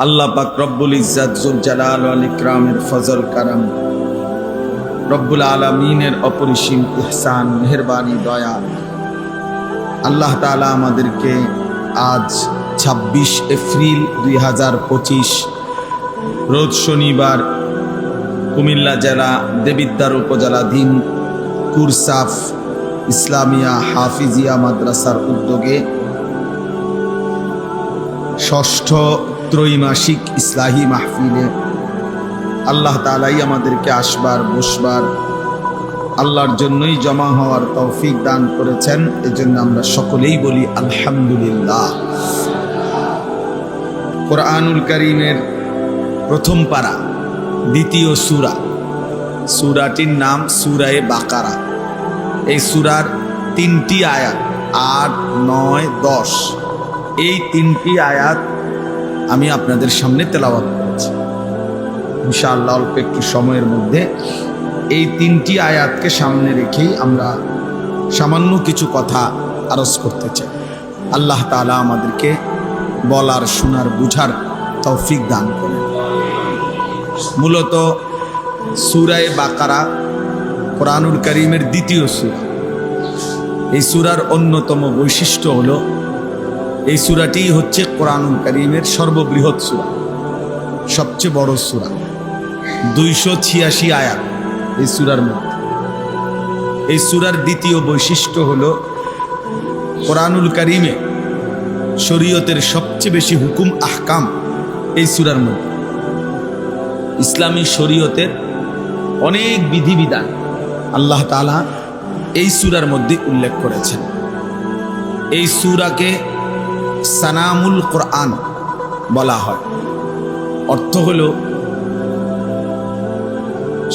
আল্লাহ পাক রব্বুল ইজ্জাত জুল জালাল ওয়াল ইকরামের ফজল কারাম, রব্বুল আলামিনের অপরিসীম ইহসান, মেহেরবানি, দয়া। আল্লাহ তাআলা আমাদেরকে আজ ২৬ এপ্রিল ২০২৫ রোজ শনিবার কুমিল্লা জেলা দেবিদ্বার উপজেলাধীন কুরসাফ ইসলামিয়া হাফিজিয়া মাদ্রাসার উদ্যোগে ষষ্ঠ ত্রৈমাসিক ইসলাহি মাহফিলে আল্লাহ তাআলাই আমাদেরকে আসবার বসবার আল্লাহর জন্যই জমা হওয়ার তৌফিক দান করেছেন। এজন্য আমরা সকলেই বলি আলহামদুলিল্লাহ। কোরআনুল কারীমের প্রথম পারা, দ্বিতীয় সূরা, সূরাটির নাম সূরায়ে বাকারা। এই সূরার ৩টি আয়াত ৮, ৯, ১০, এই ৩টি আয়াত আমি আপনাদের সামনে তেলাওয়াত করেছি। ইনশাআল্লাহ অল্প একটু সময়ের মধ্যে এই ৩টি আয়াতকে সামনে রেখেই আমরা সামান্য কিছু কথা আরজ করতে চাই। আল্লাহ তাআলা আমাদেরকে বলার, শোনার, বুঝার তৌফিক দান করেন। মূলত সূরায়ে বাকারা কোরআনুল কারীমের দ্বিতীয় সূরা। এই সূরার অন্যতম বৈশিষ্ট্য হলো এই সূরাটি হচ্ছে কোরআনুল কারীমের সর্ববৃহৎ সূরা, সবচেয়ে বড় সূরা। ২৮৬ আয়াত এই সূরার মধ্যে। এই সূরার দ্বিতীয় বৈশিষ্ট্য হলো কোরআনুল কারীমে শরীয়তের সবচেয়ে বেশি হুকুম আহকাম এই সূরার মধ্যে। ইসলামী শরীয়তের অনেক বিধিবিধান আল্লাহ তাআলা এই সূরার মধ্যে উল্লেখ করেছেন। এই সূরাকে সানামুল কোরআন বলা হয়। অর্থ হলো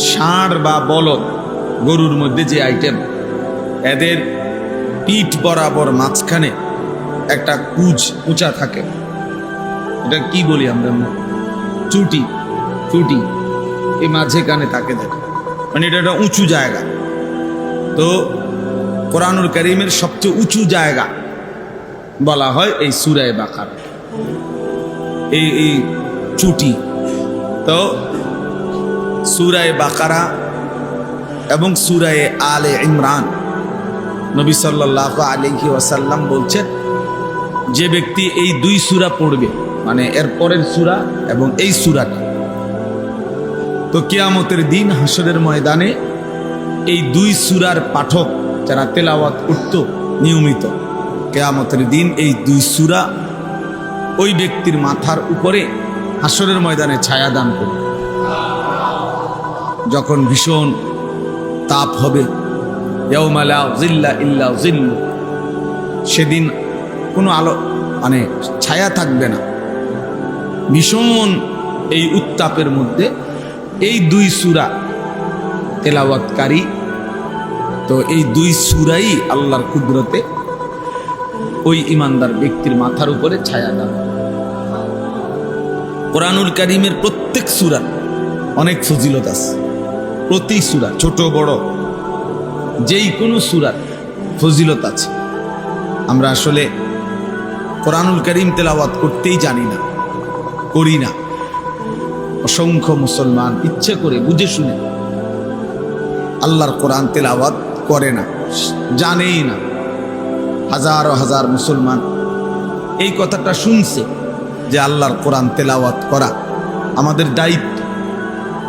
ষাঁড় বা বলদ, গরুর মধ্যে যে আইটেম, এদের পিঠ বরাবর মাঝখানে একটা কুজ উঁচা থাকে, এটা কি বলি আমরা, চুটি, চুটি এই মাঝখানে থাকে, দেখো, মানে এটা একটা উঁচু জায়গা। তো কোরআনুল কারীমের সবচেয়ে উঁচু জায়গা বলা হয় এই সূরায়ে বাকারা, এই চুটি। তো সূরায়ে বাকারা এবং সূরায়ে আলে ইমরান, নবী সাল্লাল্লাহু আলাইহি ওয়াসাল্লাম বলছেন, যে ব্যক্তি এই দুই সূরা পড়বে, মানে এর পরের সূরা এবং এই সূরাটা, তো কিয়ামতের দিন হাসরের ময়দানে এই দুই সূরার পাঠক যারা তেলাওয়াত করত নিয়মিত, কিয়ামতের দিন এই দুই সূরা ওই ব্যক্তির মাথার উপরে হাসরের ময়দানে ছায়া দান করবে। যখন ভীষণ তাপ হবে, ইয়াউমা লা যিল্লা ইল্লা যিল্লু, সেদিন কোনো আলো, মানে ছায়া থাকবে না, ভীষণ এই উত্তাপের মধ্যে এই দুই সূরা তেলাওয়াতকারী, তো এই দুই সূরাই আল্লাহর কুদরতে ওই ইমানদার ব্যক্তির মাথার উপরে ছায়া দান। কোরআনুল কারীমের প্রত্যেক সূরা অনেক ফজিলত আছে। প্রতি সূরা, ছোট বড় যেই কোনো সূরার ফজিলত আছে। আমরা আসলে কোরআনুল কারীম তেলাওয়াত করতেই জানি না, করি না। অসংখ্য মুসলমান ইচ্ছে করে বুঝে শুনে আল্লাহর কোরআন তেলাওয়াত করে না, জানেই না। হাজার হাজার মুসলমান এই কথাটা শুনছে যে আল্লাহর কোরআন তেলাওয়াত করা আমাদের দায়িত্ব,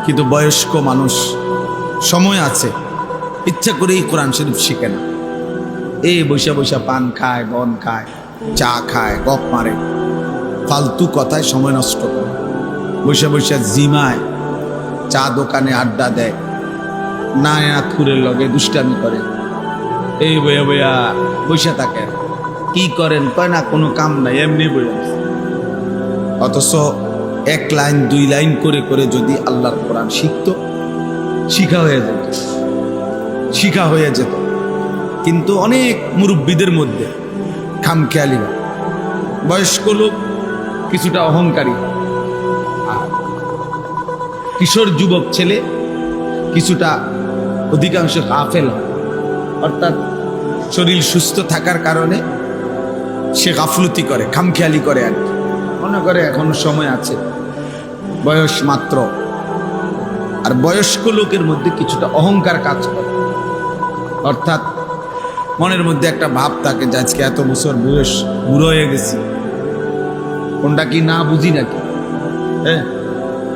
কিন্তু বয়স্ক মানুষ, সময় আছে, ইচ্ছা করেই কোরআন শরীফ শিখে না। এই বৈশা বৈশা পান খায়, বন খায়, চা খায়, গপ মারে, ফালতু কথায় সময় নষ্ট করে, বৈশা বৈশা জিমায়, চা দোকানে আড্ডা দেয়, নায়াতপুরের লগে দুষ্টামি করে, এই বইয়া বইয়া বৈশা থাকে। কি করেন কয় না, কোনো কাম নাই, এমনি বইয়া। অথচ ১ লাইন ২ লাইন করে করে যদি আল্লাহর কোরআন শিখত, শিখা হয়ে যেত। কিন্তু অনেক মুরব্বীদের মধ্যে খামখেয়ালি, বয়স্ক লোক কিছুটা অহংকারী, আর কিশোর যুবক ছেলে কিছুটা অধিকাংশ গাফেল, অর্থাৎ শরীর সুস্থ থাকার কারণে সে গাফলতি করে, খামখেয়ালি করে। আর মনে করে এখনো সময় আছে, বয়স মাত্র। আর বয়স্ক লোকের মধ্যে কিছুটা অহংকার কাজ করে, অর্থাৎ মনের মধ্যে একটা ভাব থাকে যে আজকে এত বছর বয়স, বুড়ো হয়ে গেছি, কোনটা কি না বুঝি নাকি, হ্যাঁ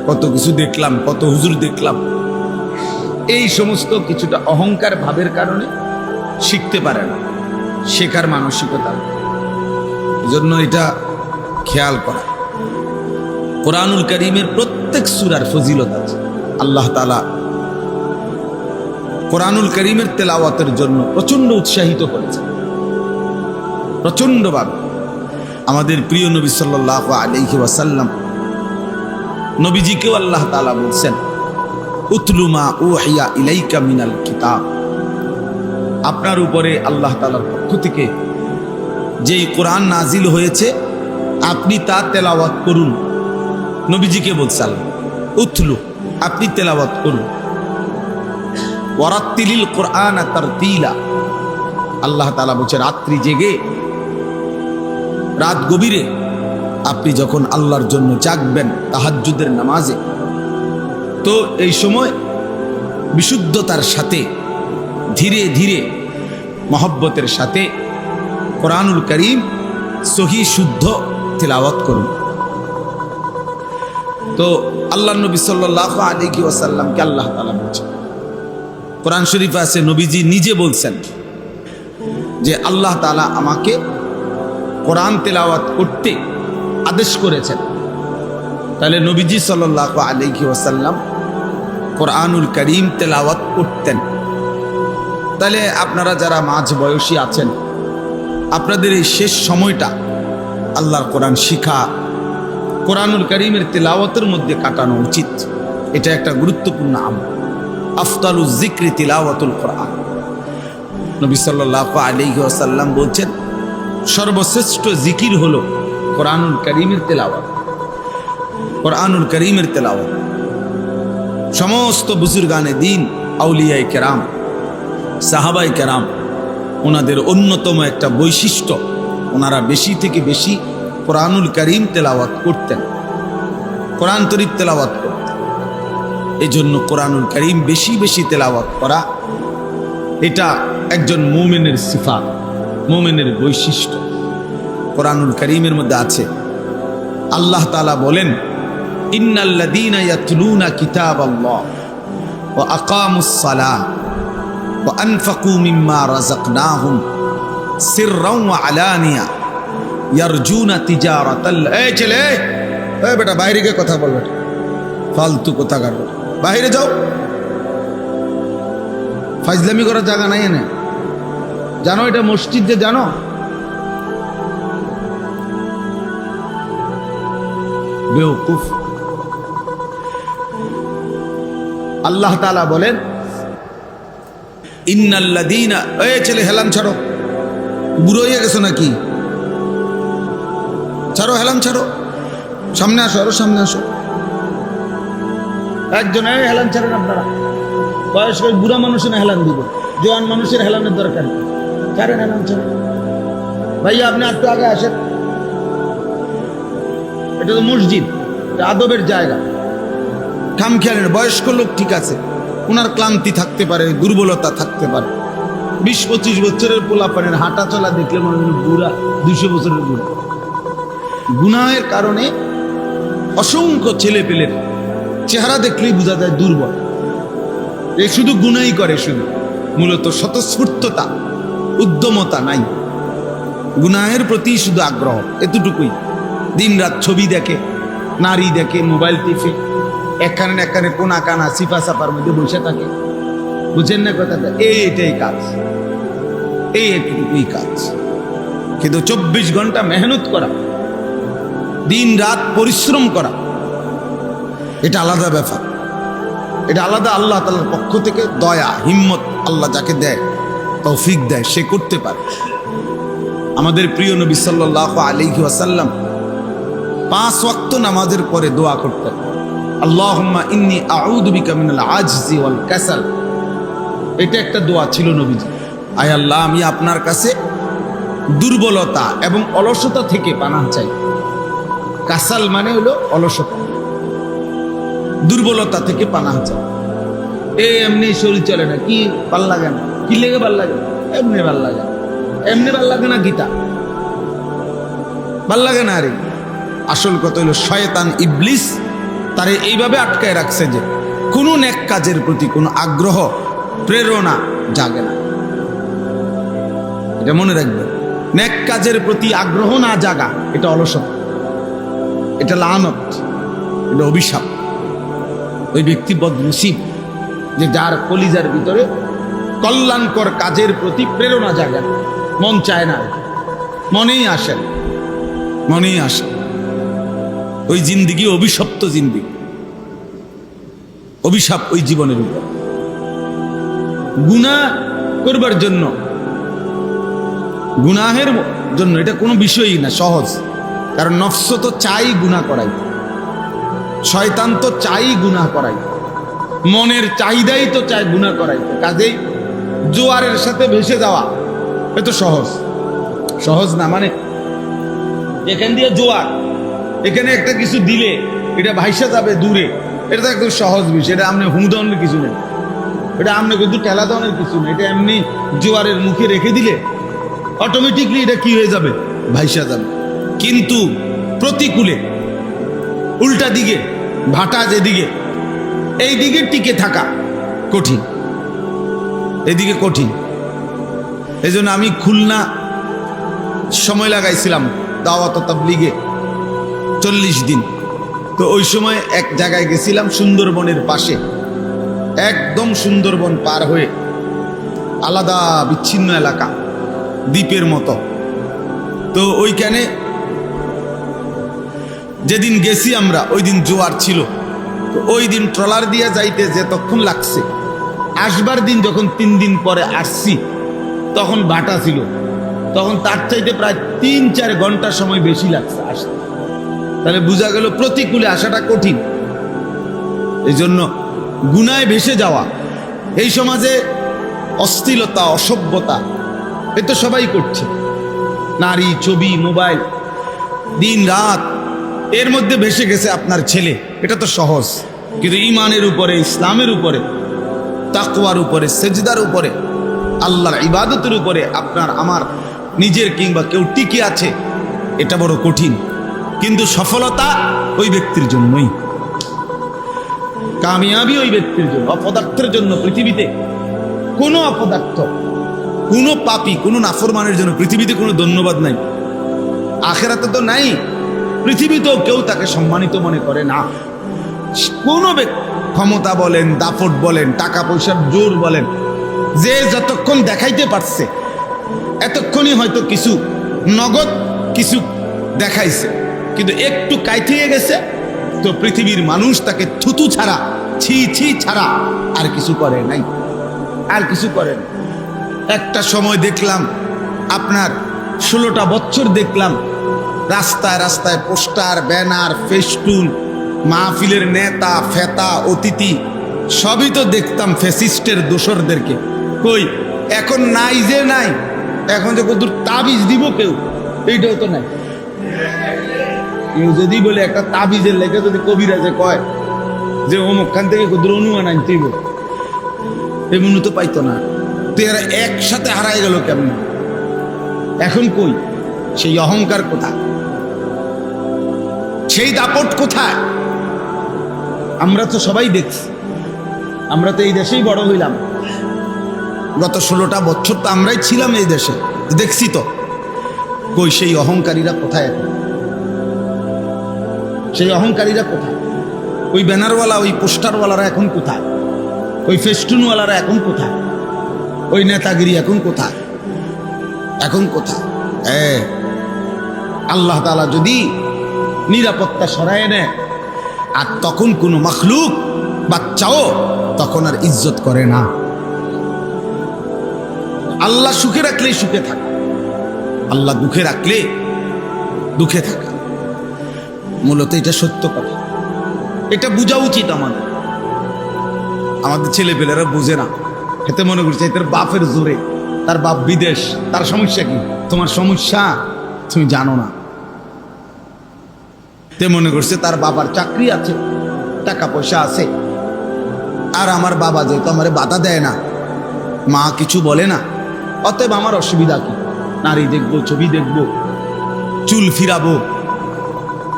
কত কিছু দেখলাম, কত হুজুর দেখলাম। এই সমস্ত কিছুটা অহংকার ভাবের কারণে শিখতে পারে না, শেখার মানসিকতা। এজন্য এটা খেয়াল করা। কোরআনুল কারীমের প্রত্যেক সূরার ফজিলত আছে। আল্লাহ তাআলা কোরআনুল কারীমের তেলাওয়াতের জন্য প্রচন্ড উৎসাহিত করেছেন, প্রচন্ডভাবে। আমাদের প্রিয় নবী সাল্লাল্লাহু আলাইহি ওয়াসাল্লাম, নবীজিকেও আল্লাহ তাআলা বলছেন, উতলু মা উহিয়া ইলাইকা মিনাল কিতাব। আপনার উপরে আল্লাহ তাআলার পক্ষ থেকে যেই কোরআন নাজিল হয়েছে আপনি তা তেলাওয়াত করুন। নবীজিকে বলছেন উতলু, আপনি তেলাওয়াত করুন। ওয়ারাত্তিলিল কোরআন তারতিলা। আল্লাহ তাআলা বলছে রাত্রি জেগে, রাত গভীরে আপনি যখন আল্লাহর জন্য জাগবেন তাহাজ্জুদের নামাজে, তো এই সময় বিশুদ্ধতার সাথে ধীরে ধীরে মহব্বতের সাথে কোরআনুল কারীম সহি শুদ্ধ তিলাওয়াত করুন। তো আল্লাহ নবী সাল্লাল্লাহু আলাইহি ওয়াসাল্লামকে আল্লাহ তাআলা বলছেন, কোরআন শরীফে আছে নবীজি নিজে বলছেন যে আল্লাহ তাআলা আমাকে কোরআন তেলাওয়াত করতে আদেশ করেছেন। তাহলে নবীজি সাল্লাল্লাহু আলাইহি ওয়াসাল্লাম কোরআনুল কারীম তেলাওয়াত করতেন। তাহলে আপনারা যারা মাঝ বয়সী আছেন, আপনাদের এই শেষ সময়টা আল্লাহর কোরআন শিখা, কোরআনুল কারীমের তেলাওয়াতের মধ্যে কাটানো উচিত। এটা একটা গুরুত্বপূর্ণ আমল। আফদালুজ যিকরি তিলাওয়াতুল কোরআন। নবী সাল্লাল্লাহু আলাইহি ওয়াসাল্লাম বলছেন সর্বশ্রেষ্ঠ জিকির হলো কোরআনুল কারীমের তেলাওয়াত। কোরআনুল কারীমের তেলাওয়াত সমস্ত বুজুর্গানে দ্বীন, আউলিয়ায়ে কেরাম, সাহাবায়ে কেরাম, ওনাদের অন্যতম একটা বৈশিষ্ট্য, ওনারা বেশি থেকে বেশি কোরআনুল কারীম তেলাওয়াত করতেন, কোরআন শরীফ তেলাওয়াত করতেন। এই জন্য কোরআনুল কারীম বেশি বেশি তেলাওয়াত করা এটা একজন মুমিনের সিফাত, মুমিনের বৈশিষ্ট্য। কোরআনুল কারীমের মধ্যে আছে, আল্লাহ তাআলা বলেন ইন্নাল্লাযীনা ইয়াতলুনা কিতাবাল্লাহ ওয়া আকামুস সালাহ ওয়া আনফাকু মিম্মা রাযাকনাহুম সিররাও ওয়া আলানিয়া ইয়ারজুনা তিজারাতাল। এই ছেলে, এই বেটা বাইরে গিয়ে কথা বল, বেটা ফালতু কথা কার, বাইরে যাও, ফাজলামি করার জায়গা নাই এনে। জানো এটা মসজিদ, যে জানো বেওকুফ। আল্লাহ তাআলা বলেন ইন্নাল্লাযীনা, এই ছেলে হেলান ছাড়ো, বুড়ো হয়ে গেছো নাকি? ছাড়ো, হেলান ছাড়ো, সামনে আসো, আরো সামনে আসো। একজন হেলান ছাড়েন আপনারা, বয়স্ক বুড়া মানুষের হেলান দিব, জোয়ান মানুষের হেলানের দরকার নেই। ছাড়েন, হেলান ছাড়েন। ভাইয়া আপনি একটু আগে আসেন, এটা তো মসজিদ, এটা আদবের জায়গা। খাম খেয়ালেন, বয়স্ক লোক ঠিক আছে, ওনার ক্লান্তি থাকতে পারে, দুর্বলতা থাকতে পারে। 20-25 বছরের পোলাপানের হাঁটা চলা দেখলে মনে হয় বুড়া, 200 বছরের বুড়া। গুনাহের কারণে অসংখ্য ছেলে পেলের চেহারা দেখলেই বোঝা যায় দুর্বল। এ শুধু গুনাই করে, শুধু মূলত স্বতঃস্ফূর্ততা, উদ্যমতা নাই, গুনাহের প্রতি শুধু আগ্রহ, এতটুকুই। দিন রাত ছবি দেখে, নারী দেখে, মোবাইল টিপে, একখানে একখানে কোনা কানা সিফা সাপার মধ্যে বসে থাকে। বুঝেন না কথাটা? এইটাই কাজ, এই এতটুকুই কাজ। কিন্তু 24 ঘন্টা মেহনত করা, দিন রাত পরিশ্রম করা, এটা আলাদা ব্যাপার, এটা আলাদা। আল্লাহ তাআলার পক্ষ থেকে দয়া, হিম্মত আল্লাহ যাকে দেয়, তৌফিক দেয়, সে করতে পারে। আমাদের প্রিয় নবী সাল্লাল্লাহু আলাইহি ওয়াসাল্লাম 5 ওয়াক্ত নামাজের পরে দোয়া করতেন, আল্লাহুম্মা ইন্নী আউযু বিকা মিনাল আজজি ওয়াল কাসাল। এটা একটা দোয়া ছিল নবীজি। আয় আল্লাহ, আমি আপনার কাছে দুর্বলতা এবং অলসতা থেকে পানাহ চাই। কাসাল মানে হলো অলসতা, দুর্বলতা থেকে পানাহ চাওয়া। এমনি শরীর চলে না, কি ভাল লাগে না, কি লেগে ভাল লাগে, এমনি ভাল লাগে, এমনি ভাল লাগে না, গীতা ভাল লাগে না। আরে আসল কথা হলো শয়তান ইবলিস তারে এইভাবে আটকায় রাখছে যে কোনো নেক কাজের প্রতি কোনো আগ্রহ প্রেরণা জাগে না। এটা মনে রাখবে, নেক কাজের প্রতি আগ্রহ না জাগা এটা অলসতা, এটা লানত, এটা অভিশাপ। ওই ব্যক্তি বদনসিব যে যার কলিজার ভিতরে কল্যাণকর কাজের প্রতি প্রেরণা জাগে না, মন চায় না, মনেই আসে না, মনেই আসে। ওই জিন্দিগি অভিশপ্ত জিন্দিগি, অভিশাপ ওই জীবনের উপর। গুনাহ করবার জন্য, গুনাহের জন্য এটা কোনো বিষয়ই না, সহজ। কারণ নফস তো চাই গুনাহ করাই, শয়তান তো চাই গুনাহ করাই, মনের চাহিদাই তো চাই গুনাহ করাইতে। কাজেই জোয়ারের সাথে ভেসে যাওয়া এ তো সহজ, সহজ না। মানে এখান দিয়ে জোয়ার, এখানে একটা কিছু দিলে এটা ভাইসা যাবে দূরে, এটা তো একদম সহজ বিষয়। এটা আপনি হুঁদনের কিছু নেই, এটা আপনি কিন্তু ঠেলা দনের কিছু নেই। এটা এমনি জোয়ারের মুখে রেখে দিলে অটোমেটিকলি এটা কি হয়ে যাবে, ভাইসা যাবে। কিন্তু প্রতিকূলে উল্টা দিকে ভাটা যেদিকে, এই দিকে টিকে থাকা কঠিন, এদিকে কঠিন। এই জন্য আমি খুলনা সময় লাগাইছিলাম দাওয়াত তাবলীগে 40 দিন। তো ওই সময় এক জায়গায় গেছিলাম সুন্দরবনের পাশে, একদম সুন্দরবন পার হয়ে আলাদা বিচ্ছিন্ন এলাকা, দ্বীপের মতো। তো ওইখানে যেদিন গেছি আমরা ওই দিন জোয়ার ছিল। তো ওই দিন ট্রলার দিয়ে যাইতে যতক্ষণ লাগছে, আসবার দিন যখন 3 দিন পরে আসছি তখন ভাটা ছিল, তখন তার চাইতে প্রায় 3-4 ঘন্টা সময় বেশি লাগছে আসতে। তাহলে বোঝা গেল প্রতিকূলে আসাটা কঠিন। এই জন্য গুনায় ভেসে যাওয়া, এই সমাজে অশ্লীলতা, অসভ্যতা এ তো সবাই করছে, নারী, ছবি, মোবাইল, দিন রাত এর মধ্যে ভেসে গেছে আপনার ছেলে, এটা তো সহজ। কিন্তু ইমানের উপরে, ইসলামের উপরে, তাকওয়ার উপরে, সেজদার উপরে, আল্লাহর ইবাদতের উপরে আপনার আমার নিজের কিংবা কেউ টিকে আছে, এটা বড় কঠিন। কিন্তু সফলতা ওই ব্যক্তির জন্যই, কামিয়াবি ওই ব্যক্তির জন্য। অপদার্থের জন্য পৃথিবীতে কোনো অপদার্থ, কোনো পাপী, কোনো নাফরমানের জন্য পৃথিবীতে কোনো ধন্যবাদ নাই, আখেরাতে তো নাই, পৃথিবীতেও কেউ তাকে সম্মানিত মনে করে না। কোনো ক্ষমতা বলেন, দাপট বলেন, টাকা পয়সার জোর বলেন, যে যতক্ষণ দেখাইতে পারছে এতক্ষণই হয়তো কিছু নগদ কিছু দেখাইছে, কিন্তু একটু কাইথিয়ে গেছে তো পৃথিবীর মানুষ তাকে থুতু ছাড়া, ছি ছি ছাড়া আর কিছু করে নাই, আর কিছু করে না। একটা সময় দেখলাম আপনার 16টা বছর দেখলাম রাস্তায় রাস্তায় পোস্টার, ব্যানার, ফেস্টুন, মাহফিলের নেতা, ফেতা, অতিথি সবই তো দেখতাম ফ্যাসিস্টের দোসরদেরকে। কই এখন নাই, যে নাই, এখন যে কত তাবিজ দিব কেউ, এইটাও তো নাই। কেউ যদি বলে একটা তাবিজের লেগে যদি কবিরাজে কয় যে অমুকখান থেকে কদুর অনুমান আনতেইব, এমন তো পাইতো না। তো এরা একসাথে হারাই গেল কেমন? এখন কই সেই অহংকার কোথায়, সেই দাপট কোথায়? আমরা তো সবাই দেখছি, আমরা তো এই দেশেই বড় হইলাম, গত 16টা বছর তো আমরাই ছিলাম এই দেশে, দেখছি তো। কই সেই অহংকারীরা কোথায় এখন? সেই অহংকারীরা কোথায়? ওই ব্যানারওয়ালা, ওই পোস্টারওয়ালারা এখন কোথায়? ওই ফেস্টুনওয়ালারা এখন কোথায়? ওই নেতাগিরি এখন কোথায়? এখন কোথায়? আল্লাহ তাআলা যদি নিরাপত্তা সরায় নেয় আর তখন কোনো মখলুক বাচ্চাও তখন আর ইজ্জত করে না। আল্লাহ সুখে রাখলেই সুখে থাকা, আল্লাহ দুঃখে রাখলে দুঃখে থাকা। মূলত এটা সত্য কথা, এটা বোঝা উচিত আমাদের। আমাদের ছেলেপেলেরা বুঝে না, এতে মনে করছে এদের বাপের জোরে, তার বাপ বিদেশ, তার সমস্যা কি? তোমার সমস্যা তুমি জানো না। তে মনে করছে তার বাবার চাকরি আছে, টাকা পয়সা আছে, আর আমার বাবা যেহেতু আমার বাধা দেয় না, মা কিছু বলে না, অতএব আমার অসুবিধা কি? নারী দেখবো, ছবি দেখবো, চুল ফিরাবো,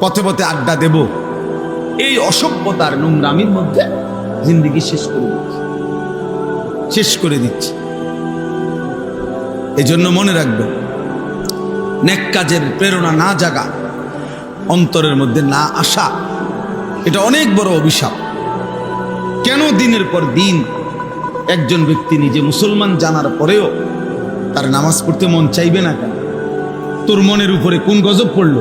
পথে পথে আড্ডা দেব, এই অসভ্যতার নোংরামির মধ্যে জিন্দিগি শেষ করে দিচ্ছি। এই জন্য মনে রাখবেন, নেক কাজের প্রেরণা না জাগা, অন্তরের মধ্যে না আসা, এটা অনেক বড় অভিশাপ। কেন দিনের পর দিন একজন ব্যক্তি নিজে মুসলমান জানার পরেও তার নামাজ পড়তে মন চাইবে না কেন? তোর মনের উপরে কোন গজব পড়ল?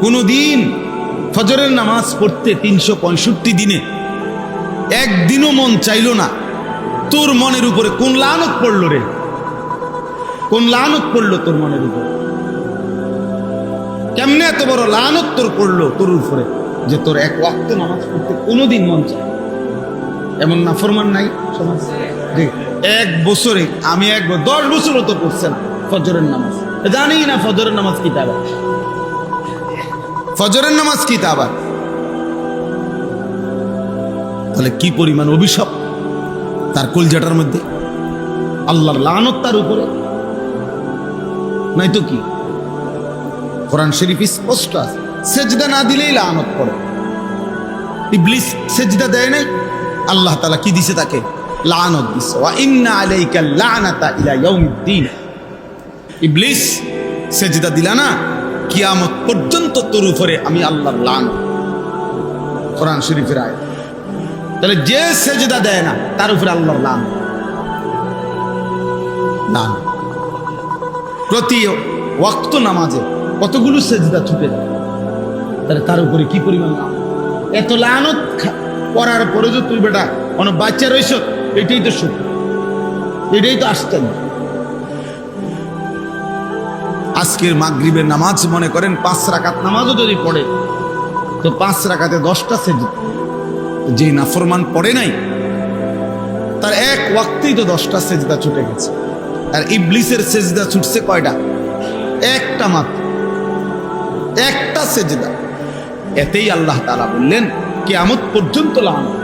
কোনদিন ফজরের নামাজ পড়তে 365 দিনে একদিনও মন চাইল না? তোর মনের উপরে কোন লানত পড়লো রে? কোন লানত পড়লো তোর মনের উপরে? কেমনে এত বড় লানত তোর পড়লো তোর উপরে যে তোর এক ওয়াক্ত নামাজ পড়তে কোনোদিন মন চায়? এমন নাফরমান নাই সমাজ? এক বছরে আমি 10 বছরও তো পড়ছে না ফজরের নামাজ, জানি না ফজরের নামাজ কি? তা ফজরের নামাজ কি? তা আবার তাহলে কি পরিমাণ অভিশাপ তার কলজাটার মধ্যে, আল্লাহর লানত তার উপরে নাই তো কি? কোরআন শরীফ স্পষ্ট আছে, সেজদা না দিলেই লানত পড়ে। ইবলিস সেজদা দেয় নাই, আল্লাহ তাআলা কি দিছে? তাকে লানত দিছে। ওয়া ইন্না আলাইকা লানাতা ইলা ইয়াউমিদ্দিন। ইবলিস সেজদা দিলা না, কিয়ামত পর্যন্ত তোর উপরে আমি আল্লাহর লানত। কোরআন শরীফের আয়াত। তাহলে যে সেজদা দেয় না তার উপরে আল্লাহর লানত। প্রতি ওয়াক্ত নামাজে কতগুলো সেজদা ছুটে যায়, তাহলে তার উপরে কি পরিমাণ লানত? এত লানত পড়ার পরে যে তুই বেটা অনেক বাচ্চা রয়েছ, এটাই তো সুখ, এটাই তো আসতেন। আজকের মাগরিবের নামাজ মনে করেন 5 রাকাত নামাজও যদি পড়ে তো 5 রাকাতে 10টা সেজদা। যে নাফরমান পড়ে নাই তার এক ওয়াক্তেই তো 10টা সেজদা ছুটে গেছে। আর ইবলিসের সেজদা ছুটছে কয়টা? একটা মাত্র, একটা সেজদা। এতেই আল্লাহ তাআলা বললেন কিয়ামত পর্যন্ত লানত।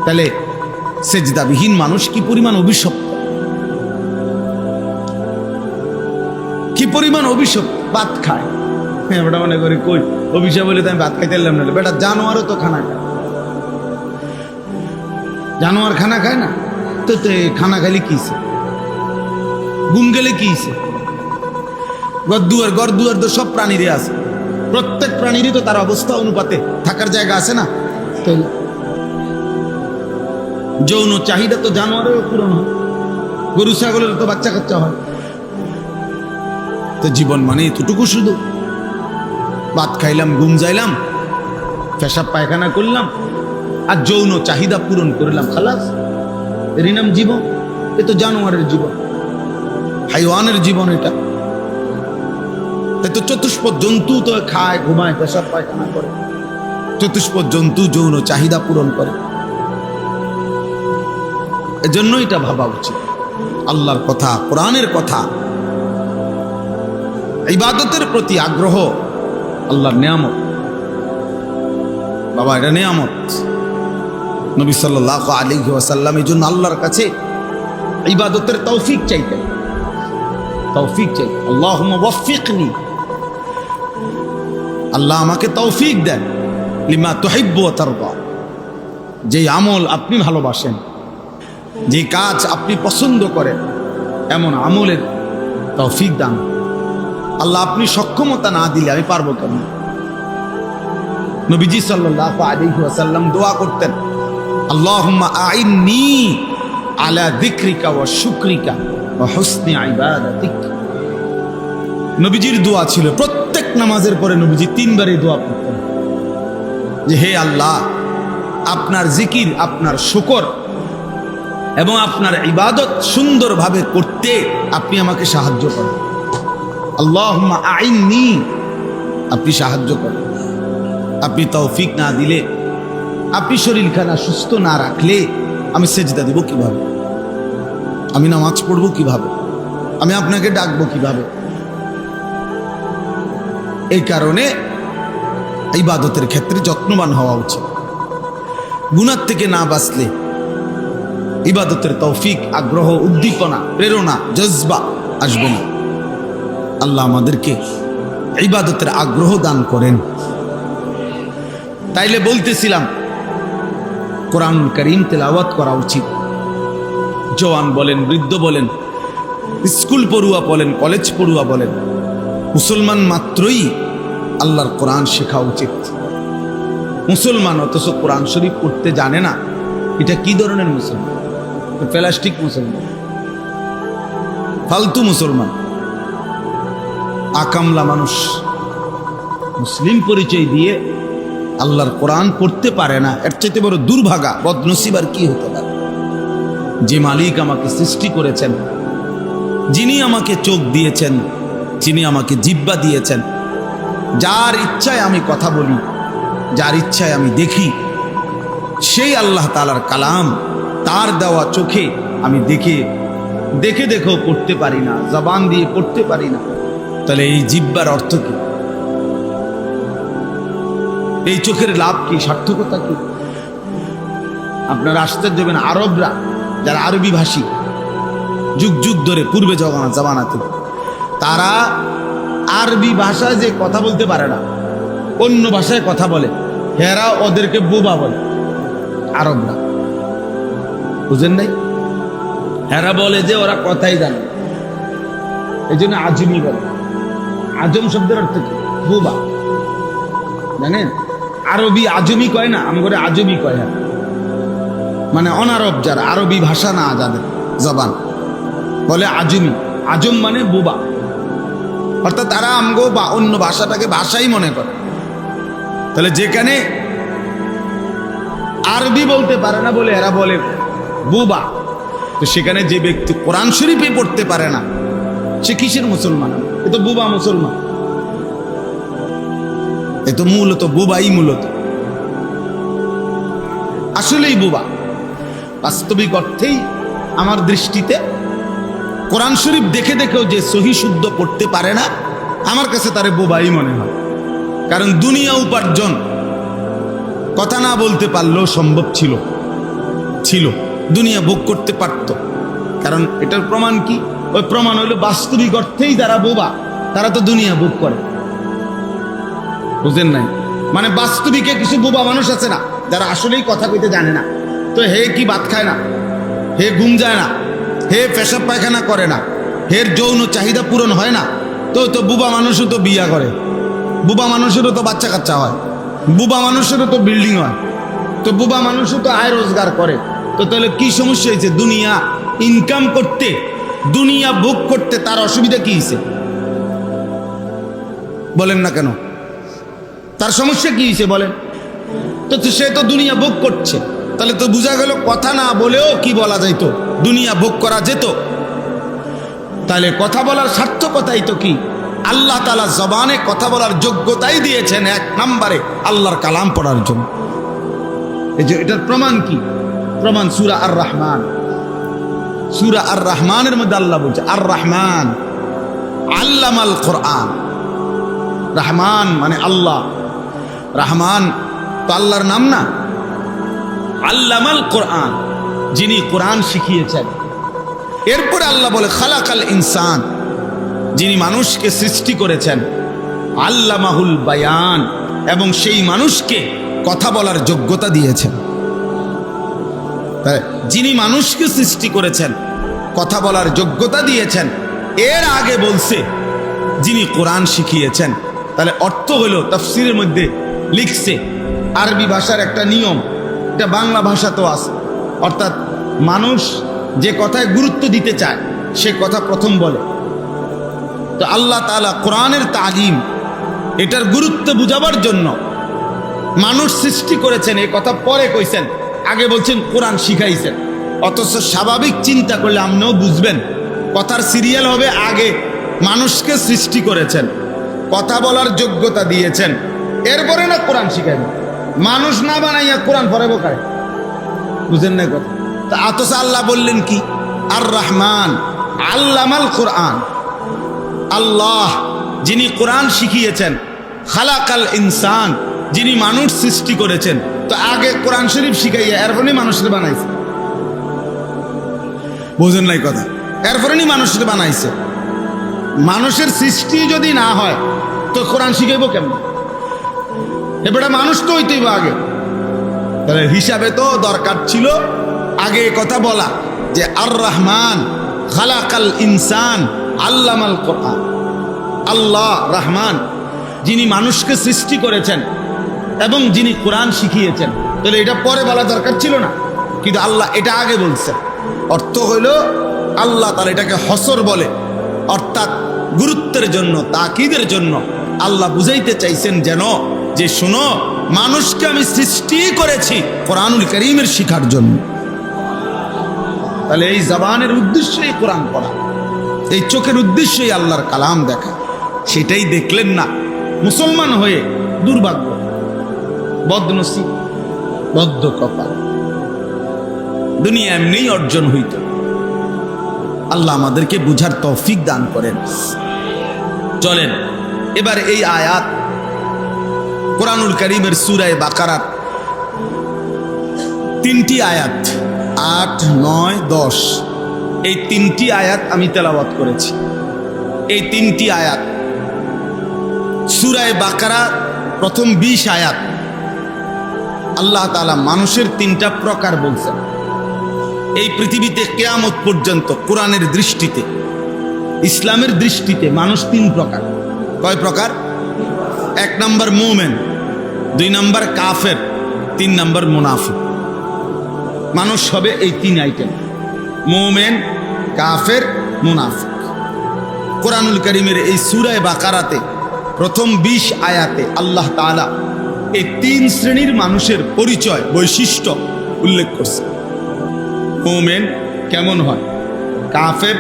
তাহলে সেজদাবিহীন মানুষ কি পরিমাণ অভিশপ্ত, কি পরিমাণ অভিশপ্ত। ভাত খায়, বেটা মনে করি কই অভিশাপ বলে তো আমি ভাত খাইতে এলাম না। বেটা জানোয়ারও তো খানা খায়, জানোয়ার খানা খায় না তো? খানা খাইলে কিছে, ঘুম গেলে কিছে? গড় দুয়ার তো সব প্রাণীরই আছে, প্রত্যেক প্রাণীরই তো তার অবস্থা অনুপাতে থাকার জায়গা আছে না? যৌন চাহিদা তো জানোয়ারেরও পূরণ হয়, গরু ছাগলের তো বাচ্চা কাচ্চা হয়। তো জীবন মানে এতটুকু, শুধু ভাত খাইলাম, ঘুম যাইলাম, পেশাব পায়খানা করলাম আর যৌন চাহিদা পূরণ করলাম, খালাস। এরই নাম জীবন? এ তো জানোয়ারের জীবন, হাইওয়ানের জীবন এটা। তো চতুষ্পদ জন্তু তো খায়, ঘুমায়, পেশাব পায়খানা করে, চতুষ্পদ জন্তু যৌন চাহিদা পূরণ করে। এজন্য এটা ভাবা উচিত। আল্লাহর কথা, কোরআনের কথা, ইবাদতের প্রতি আগ্রহ আল্লাহর নিয়ামত। বাবা, এটা নিয়ামত। নবী সাল্লাল্লাহু আলাইহি ওয়াসাল্লাম এই জন্য আল্লাহর কাছে ইবাদতের তৌফিক চাইতেন, তৌফিক চাই। আল্লাহুম্মা ওয়াফফিকনি, আল্লাহ আমাকে তৌফিক দেন, লিমা তুহিব্বু ওয়া তারদা, যে আমল আপনি ভালোবাসেন, যে কাজ আপনি পছন্দ করেন, এমন আমলের তৌফিক দান। আল্লাহ আপনি সক্ষমতা না দিলে আমি পারবো কেমন? নবীজি সাল্লাল্লাহু আলাইহি ওয়াসাল্লাম দোয়া করতেন, আল্লাহুম্মা আইন্নি আলা যিকরিকা ওয়া শুকরিকা ওয়া হুসনি ইবাদাতিক। নবীজির দোয়া ছিল, প্রত্যেক নামাজের পরে নবীজি 3 বার এই দোয়া করতেন যে হে আল্লাহ, আপনার জিকির, আপনার শুকর এবং আপনার ইবাদত সুন্দরভাবে করতে আপনি আমাকে সাহায্য করেন। আল্লাহুম্মা আইন্নি, আপনি সাহায্য করেন। আপনি তৌফিক না দিলে, আপনি শরীরখানা সুস্থ না রাখলে আমি সেজদা দিব কিভাবে? আমি নামাজ পড়বো কিভাবে? আমি আপনাকে ডাকবো কিভাবে? এই কারণে ইবাদতের ক্ষেত্রে যত্নবান হওয়া উচিত। গুনাহ থেকে না বাঁচলে ইবাদতের তৌফিক, আগ্রহ, উদ্দীপনা, প্রেরণা, জজবা আসবে না। আল্লাহ আমাদেরকে ইবাদতের আগ্রহ দান করেন। তাইলে বলতেছিলাম কোরআনুল কারীম তেলাওয়াত করা উচিত। জওয়ান বলেন, বৃদ্ধ বলেন, স্কুল পড়ুয়া বলেন, কলেজ পড়ুয়া বলেন, মুসলমান মাত্রই আল্লাহর কোরআন শেখা উচিত। মুসলমান অথচ কোরআন শরীফ পড়তে জানে না, এটা কি ধরনের মুসলমান? প্লাস্টিক মুসলমান, ফালতু মুসলমান, আকামলা মানুষ। মুসলিম পরিচয় দিয়ে আল্লাহর কোরআন পড়তে পারে না, এর চাইতে বড় দুর্ভাগা, বদনসিব আর কি হতে পারে? যে মালিক আমাকে সৃষ্টি করেছেন, যিনি আমাকে চোখ দিয়েছেন, যিনি আমাকে জিহ্বা দিয়েছেন, যার ইচ্ছায় আমি কথা বলি, যার ইচ্ছায় আমি দেখি, সেই আল্লাহ তাআলার কালাম তার দেওয়া চোখে আমি দেখেও পড়তে পারি না, জবান দিয়ে পড়তে পারি না। তাহলে এই জিহ্বার অর্থ কি? এই চোখের লাভ কি? সার্থকতা কি? আপনারা আশ্চর্য হবেন, আরবরা যারা আরবি ভাষী যুগ যুগ ধরে পূর্বে জামানাতে, তারা আরবি ভাষায় যে কথা বলতে পারে না, অন্য ভাষায় কথা বলে, হেরা ওদেরকে বোবা বলে। আরবরা, বুঝেন নাই? হেরা বলে যে ওরা কথাই জানে, এই জন্য আজমি বলে। আজম শব্দের অর্থ কি? বোবা। জানেন, আরবি আজমি কয় না, আমি করে আজমি কয়, মানে অনারব যারা, আরবি ভাষা না যাদের জবান, বলে আজমি। আজম মানে বোবা, অর্থাৎ তারা আমগো বা অন্য ভাষাটাকে ভাষাই মনে করে। তাহলে যেখানে আরবি বলতে পারে না বলে এরা বলে বোবা, তো সেখানে যে ব্যক্তি কোরআন শরীফে পড়তে পারে না, সে কিসের মুসলমান? এ তো বোবা মুসলমান, এ তো মূলত বোবাই। মূলত আসলেই বোবা। বাস্তবিক অর্থেই আমার দৃষ্টিতে কোরআন শরীফ দেখেও যে সহি শুদ্ধ পড়তে পারে না, আমার কাছে তারে বোবাই মনে হয়। কারণ দুনিয়া উপার্জন কথা না বলতে পারলেও সম্ভব ছিল, দুনিয়া ভোগ করতে পারত। কারণ এটার প্রমাণ কি? ওই প্রমাণ হইল বাস্তবিক অর্থেই যারা বোবা, তারা তো দুনিয়া ভোগ করে। বুঝেন নাই? মানে বাস্তবিকে কিছু বোবা মানুষ আছে না, যারা আসলেই কথা কইতে জানে না। তো হে কি ভাত খায় না, হে ঘুম যায় না, হে পেশাব পায়খানা করে না, হের যৌন চাহিদা পূরণ হয় না, তো বুবা মানুষও তো বিয়া করে, বুবা মানুষেরও তো বাচ্চা কাচ্চা হয়, বুবা মানুষেরও তো বিল্ডিং হয়, তো বুবা মানুষও তো আয় রোজগার করে। তো তাহলে কি সমস্যা হয়েছে? দুনিয়া ইনকাম করতে, দুনিয়া ভোগ করতে তার অসুবিধা কি হয়েছে? বলেন না কেন? তার সমস্যা কি হয়েছে বলেন? তো সে তো দুনিয়া ভোগ করছে, তাহলে তো বোঝা গেল কথা না বলেও কি বলা যাইতো, দুনিয়া ভোগ করা যেত। তাহলে কথা বলার সার্থকতাই তো কি? আল্লাহ তাআলা জবানে কথা বলার যোগ্যতাই দিয়েছেন এক নম্বরে আল্লাহর কালাম পড়ার জন্য। এই যে এটার প্রমাণ কি? প্রমাণ সূরা আর রহমান। সূরা আর রহমানের মধ্যে আল্লাহ বলছে, আর রহমান আল্লামাল কোরআন। রহমান মানে আল্লাহ, রহমান তো আল্লাহর নাম না। আল্লামাল কোরআন, যিনি কোরআন শিখিয়েছেন। এরপরে আল্লাহ বলে খালাকাল ইনসান, যিনি মানুষকে সৃষ্টি করেছেন। আল্লামাহুল বায়ান, এবং সেই মানুষকে কথা বলার যোগ্যতা দিয়েছেন। যিনি মানুষকে সৃষ্টি করেছেন, কথা বলার যোগ্যতা দিয়েছেন, এর আগে বলছে যিনি কোরআন শিখিয়েছেন। তাহলে অর্থ হলো, তাফসীরের মধ্যে লিখছে, আরবি ভাষার একটা নিয়ম, এটা বাংলা ভাষাতেও আছে। অর্থাৎ মানুষ যে কথায় গুরুত্ব দিতে চায় সে কথা প্রথম বলে। তো আল্লাহ তাআলা কোরআনের তালিম, এটার গুরুত্ব বুঝাবার জন্য মানুষ সৃষ্টি করেছেন, এই কথা পরে কইছেন, আগে বলছেন কোরআন শিখাইছেন। অথচ স্বাভাবিক চিন্তা করলে আপনিও বুঝবেন, কথার সিরিয়াল হবে আগে মানুষকে সৃষ্টি করেছেন, কথা বলার যোগ্যতা দিয়েছেন, এরপরে না কোরআন শিখাইবেন। মানুষ না বানাইয়া কোরআন পড়াবো কারে? বুঝেন না কথা? তা অথচ আল্লাহ বললেন কি? আর রহমান আল্লামাল কোরআন। আল্লাহ যিনি কোরআন শিখিয়েছেন, খালাকাল ইনসান, যিনি মানুষ সৃষ্টি করেছেন। তো আগে কোরআন শরীফ শিখাইয়া এরপরে মানুষের বানাইছে। বোঝেন নাই কথা? এরপরে মানুষের বানাইছে। মানুষের সৃষ্টি যদি না হয় তো কোরআন শিখাইব কেমন? এবারে মানুষ তো হইতেইব আগে। তাহলে হিসাবে তো দরকার ছিল আগে কথা বলা যে আর রহমান খালাকাল ইনসান আল্লামাল কোরআন। আল্লাহ রহমান, যিনি মানুষকে সৃষ্টি করেছেন এবং যিনি কোরআন শিখিয়েছেন। তাহলে এটা পরে বলা দরকার ছিল না, কিন্তু আল্লাহ এটা আগে বলছেন। অর্থ হইল আল্লাহ তাআলা এটাকে হসর বলে, অর্থাৎ গুরুত্বের জন্য, তাকিদের জন্য আল্লাহ বুঝাইতে চাইছেন যেন যে শোনো, মানুষকে আমি সৃষ্টি করেছি কোরআনুল কারীমের শিখার জন্য। তাহলে এই জবানের উদ্দেশ্যই কোরআন পড়া, এই চোখের উদ্দেশ্যই আল্লাহর কালাম দেখা। সেটাই দেখলেন না। মুসলমান হয়ে দুর্ভাগ্য, বদনসিব, বদ্ধ কপাল, দুনিয়া এমনিই অর্জন হইত। আল্লাহ আমাদেরকে বুঝার তৌফিক দান করেন। চলেন এবার এই আয়াত কোরআনুল কারীমের সূরা বাকারার 3টি আয়াত 8, 9, 10 এই 3টি আয়াত আমি তেলাওয়াত করেছি। এই 3টি আয়াত সূরা বাকারা প্রথম 20 আয়াত আল্লাহ তাআলা মানুষের 3টা প্রকার বলছেন। এই পৃথিবীতে কিয়ামত পর্যন্ত কোরআনের দৃষ্টিতে, ইসলামের দৃষ্টিতে মানুষ 3 প্রকার। কয় প্রকার? 1 নম্বর মুমিন, 2 নম্বর কাফের, 3 নম্বর মুনাফিক। মানুষ হবে এই 3 আইটেম: মুমিন, কাফের, মুনাফিক। কোরআনুল কারীমের এই সূরা বাকারাতে প্রথম 20 আয়াতে আল্লাহ তাআলা এই 3 শ্রেণীর মানুষের পরিচয়, বৈশিষ্ট্য উল্লেখ করছে। মুমিন কেমন হয়, কাফের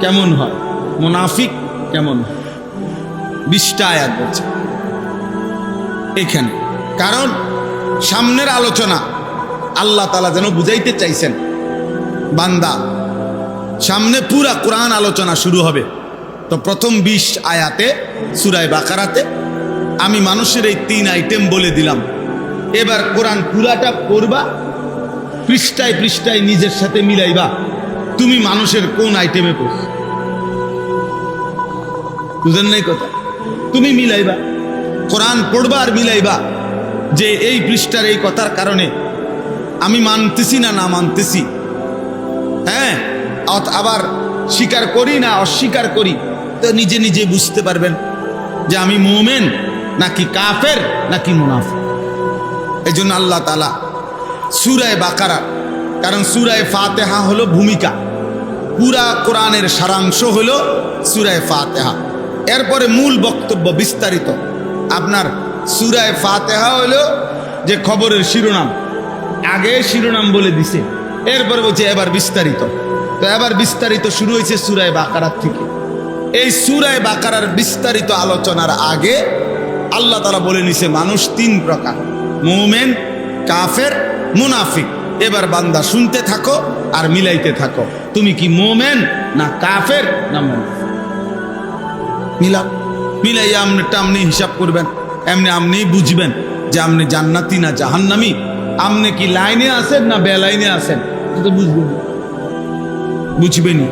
কেমন হয়, মুনাফিক কেমন হয়। 20টা আয়াত বলছে এখানে। কারণ সামনের আলোচনা আল্লাহ তাআলা যেন বুঝাইতে চাইছেন, বান্দা সামনে পুরা কোরআন আলোচনা শুরু হবে। তো প্রথম 20 আয়াতে সূরা বাকারাতে আমি মানুষের এই 3 আইটেম বলে দিলাম। এবার কোরআন পুরাটা পড়বা, পৃষ্ঠায় পৃষ্ঠায় নিজের সাথে মিলাইবা তুমি মানুষের কোন আইটেমে পড়ছো। বুঝেন নাই কথা? তুমি মিলাইবা, কোরআন পড়বা আর মিলাইবা যে এই পৃষ্ঠার এই কথার কারণে আমি মানতেছি না মানতেছি, হ্যাঁ, আবার স্বীকার করি না অস্বীকার করি। তো নিজে নিজে বুঝতে পারবেন যে আমি মুমিন নাকি কাফের নাকি মুনাফিক। এই জন্য আল্লাহ তাআলা সূরা বাকারা, কারণ সূরা ফাতিহা হলো ভূমিকা, পুরা কোরআনের সারাংশ হলো সূরা ফাতিহা। এরপরে মূল বক্তব্য বিস্তারিত। আপনার সূরা ফাতিহা হলো যে খবরের শিরোনাম, আগে শিরোনাম বলে দিছে, এরপরে বলছে এবার বিস্তারিত। তো এবার বিস্তারিত শুরু হয়েছে সূরা বাকারার থেকে। এই সূরা বাকারার বিস্তারিত আলোচনার আগে আল্লাহ তাআলা বলে নিছে মানুষ 3 প্রকার: মুমিন, কাফের, মুনাফিক। এবার বান্দা শুনতে থাকো আর মিলাইতে থাকো, তুমি কি মুমিন না কাফের না মুনাফিক। মিলাইয়া আমনি হিসাব করবেন, আপনি বুঝবেন যে আপনি জান্নাতি না জাহান্নামী, আপনি কি লাইনে আছেন না বেলাইনে আছেন, তো বুঝবেনি।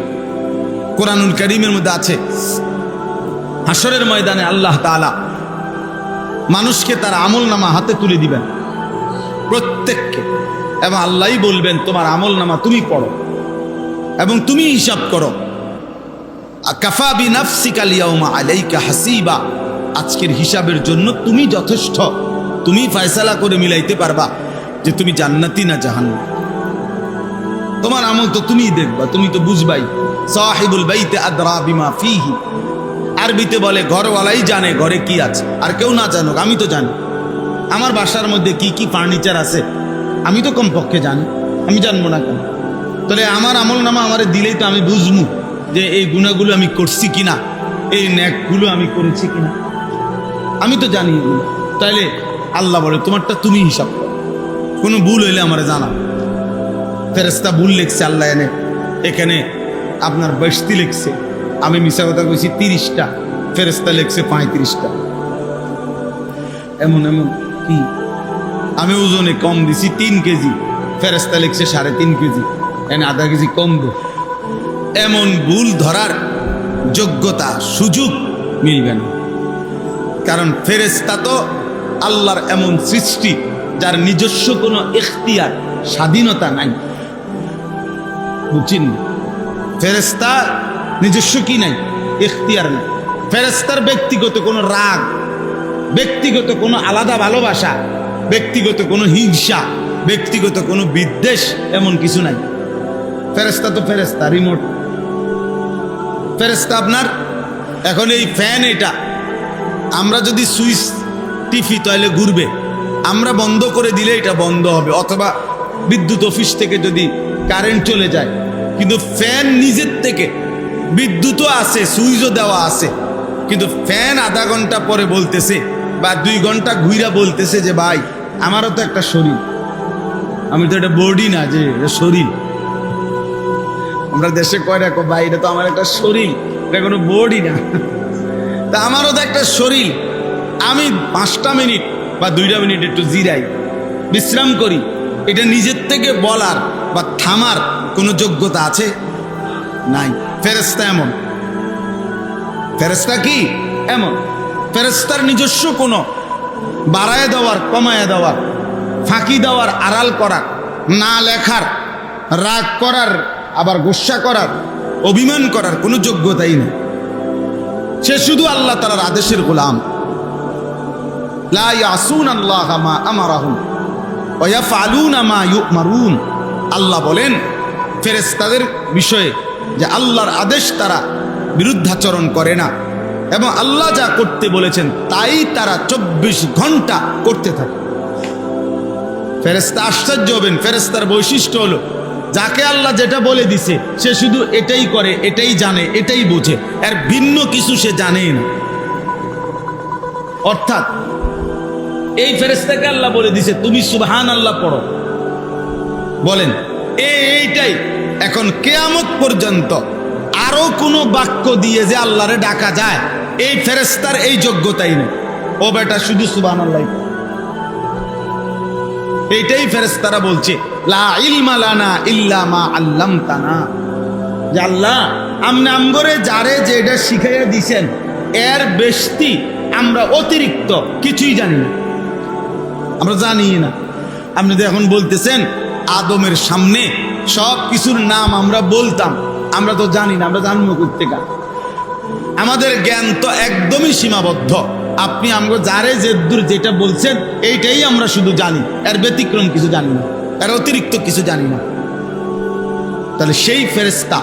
কোরআনুল কারীমের মধ্যে আছে হাসরের ময়দানে আল্লাহ তাআলা মানুষকে তার আমলনামা হাতে তুলে দিবেন, প্রত্যেককে, এবং আল্লাহই বলবেন তোমার আমলনামা তুমি পড়ো এবং তুমি হিসাব করো। কাফা বিনাফসিকা আল-ইয়াওমা আলাইকা হাসিবা, আজকের হিসাবের জন্য তুমি যথেষ্ট, তুমি ফয়সালা করে মিলাইতে পারবা যে তুমি জান্নাতি না জাহান্নামী। তোমার আমল তো তুমিই দেখবা, তুমি তো বুঝবাই। সাহিবুল বাইতে আদরা বিমা ফিহি, আরবিতে বলে ঘরওয়ালাই জানে ঘরে কি আছে, আর কেউ না জানুক, আমি তো জানি। আমার বাসার মধ্যে কি কি ফার্নিচার আছে আমি তো কমপক্ষে জানি, আমি জানবো না কেন? তাহলে আমার আমলনামা আমারে দিলেই তো আমি বুঝবো যে এই গুনাহগুলো আমি করছি কিনা, এই নেকগুলো আমি করেছি কিনা, আমি তো জানি এগুলো। তাইলে আল্লাহ বলে তোমারটা তুমি হিসাব করো, কোনো ভুল হইলে আমারে জানা। ফেরেশতা ভুল লিখছে, আল্লাহ এখানে আপনার 62 লিখছে, আমি মিশা কথা কইছি 30টা, ফেরেশতা লিখছে 35টা। এমন এমন কি আমি ওজনে কম দিছি 3 কেজি, ফেরেশতা লিখছে 3.5 কেজি, এনে আধা কেজি কম দো। এমন ভুল ধরার যোগ্যতা সুযোগ মিলবে না, কারণ ফেরেশতা তো আল্লাহর এমন সৃষ্টি যার নিজস্ব কোনো ইখতিয়ার স্বাধীনতা নাই। বুঝছেন? ফেরেশতা নিজস্ব কি নাই? ইখতিয়ার নাই। ফেরেশতার ব্যক্তিগত কোনো রাগ, ব্যক্তিগত কোনো আলাদা ভালোবাসা, ব্যক্তিগত কোনো হিংসা, ব্যক্তিগত কোনো বিদ্বেষ এমন কিছু নাই। ফেরেশতা তো ফেরেশতা, রিমোট ফেরেশতা আপনার। এখন এই ফ্যান, এটা আমরা যদি সুইচ টিপি তাহলে ঘুরবে, আমরা বন্ধ করে দিলে এটা বন্ধ হবে, অথবা বিদ্যুৎ অফিস থেকে যদি কারেন্ট চলে যায়। কিন্তু ফ্যান নিজের থেকে, বিদ্যুৎও আছে, সুইচও দেওয়া আছে, কিন্তু ফ্যান আধা ঘন্টা পরে বলতেছে বা 2 ঘন্টা ঘুরা বলতেছে যে ভাই আমারও তো একটা শরীর, আমি তো এটা বডি না যে শরীর। আমরা দেশে কয় রাখো ভাই এটা তো আমার একটা শরীর, এটা কোনো বডি না। তা আমারও তো একটা শরীর, আমি 5টা মিনিট বা 2টা মিনিট একটু জিরাই, বিশ্রাম করি, এটা নিজের থেকে বলার বা থামার কোনো যোগ্যতা আছে? নাই। ফেরেশতা এমন। ফেরেশতা কি এমন? ফেরেশতার নিজস্ব কোনো বাড়ায় দেওয়ার, কমায় দেওয়ার, ফাঁকি দেওয়ার, আড়াল করার, না লেখার, রাগ করার, আবার গোসা করার, অভিমান করার কোনো যোগ্যতাই নেই। সে শুধু আল্লাহ তাআলার আদেশের গোলাম। লা ইয়াসুনাল্লাহা মা আমারাহুম ওয়া ইয়াফআলুনা মা ইউমারুন। আল্লাহ বলেন ফেরেশতাদের বিষয়ে যে আল্লাহর আদেশ তারা বিরুদ্ধাচরণ করে না, এবং আল্লাহ যা করতে বলেছেন তাই তারা 24 ঘন্টা করতে থাকে। ফেরেশতা আশ্চর্য হবেন, ফেরেশতার বৈশিষ্ট্য হলো যাকে আল্লাহ যেটা বলে দিছে সে শুধু এটাই করে, এটাই জানে, এটাই বোঝে, এর ভিন্ন কিছু সে জানেই না। অর্থাৎ এই ফেরেশতাকে আল্লাহ বলে দিছে তুমি সুবহানাল্লাহ পড়ো, বলেন এইটাই। এখন কিয়ামত পর্যন্ত আরো কোনো বাক্য দিয়ে যে আল্লাহরে ডাকা যায়, এই ফেরেশতার এই যোগ্যতাই নেই। ও বেটা শুধু সুবহানাল্লাহ, এইটাই ফেরেশতারা বলছে লা ইলমা লানা ইল্লা মা আল্লামতানা, যে আল্লাহ আপনি আমগরে যারে যেটা শিখাইয়া দিছেন এর বেশি আমরা অতিরিক্ত কিছুই জানি না, আমরা জানি না। আপনি তো এখন বলতেছেন আদমের সামনে সব কিছুর নাম আমরা বলতাম, আমরা তো জানি না, আমরা জানবো কোত্থেকে? আমাদের জ্ঞান তো একদমই সীমাবদ্ধ। আপনি আমাকে যারে যে দূর যেটা বলছেন এইটাই আমরা শুধু জানি, এর ব্যতিক্রম কিছু জানি না, এর অতিরিক্ত কিছু জানি না। তাহলে সেই ফেরেশতা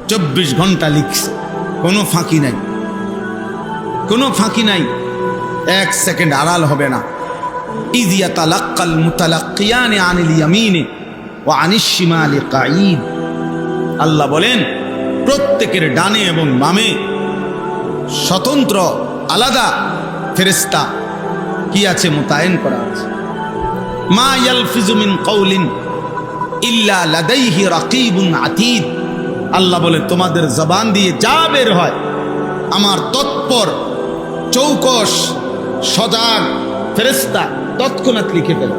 24 ঘন্টা লিখছে, কোনো ফাঁকি নাই, কোনো ফাঁকি নাই, 1 সেকেন্ড আড়াল হবে না। ইয ইয়াতালাক্কাল মুতালাক্কিয়ানি আনিল ইয়ামিনি ওয়া আনিশ শিমালি কাঈদ। আল্লাহ বলেন প্রত্যেকের ডানে এবং বামে স্বতন্ত্র আলাদা ফেরেশতা কি আছে, মোতায়েন করা আছে। মা ইয়ালফিজু মিন কাউলিন ইল্লা লাদাইহি রাকিবুন আতীদ। আল্লাহ বলে তোমাদের জবান দিয়ে যা বের হয় আমার তৎপর চৌকস সজাগ ফেরেশতা তৎক্ষণাৎ লিখে ফেলে,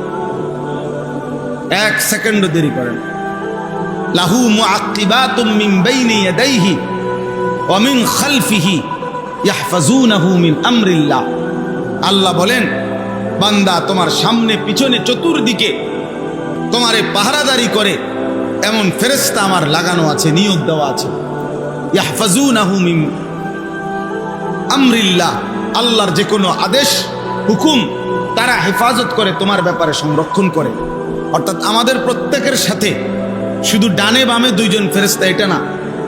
1 সেকেন্ডও দেরি করেন। লাহু মুআক্কিবাতুম মিন বাইনি ইয়াদাইহি ওয়া মিন খালফিহি ইয়াহফাজুনাহু মিন আমরিল্লাহ। আল্লাহ বলেন বান্দা তোমার সামনে পিছনে চতুর্দিকে তোমারে পাহারাদারি করে এমন ফেরেশতা আমার লাগানো আছে, নিয়োগ দেওয়া আছে। ইয়াহফাজুনাহু মিন আমরিল্লাহ, আল্লাহর যে কোনো আদেশ হুকুম তারা হেফাজত করে, তোমার ব্যাপারে সংরক্ষণ করে। অর্থাৎ আমাদের প্রত্যেকের সাথে শুধু ডানে বামে 2 জন ফেরেশতা এটা না,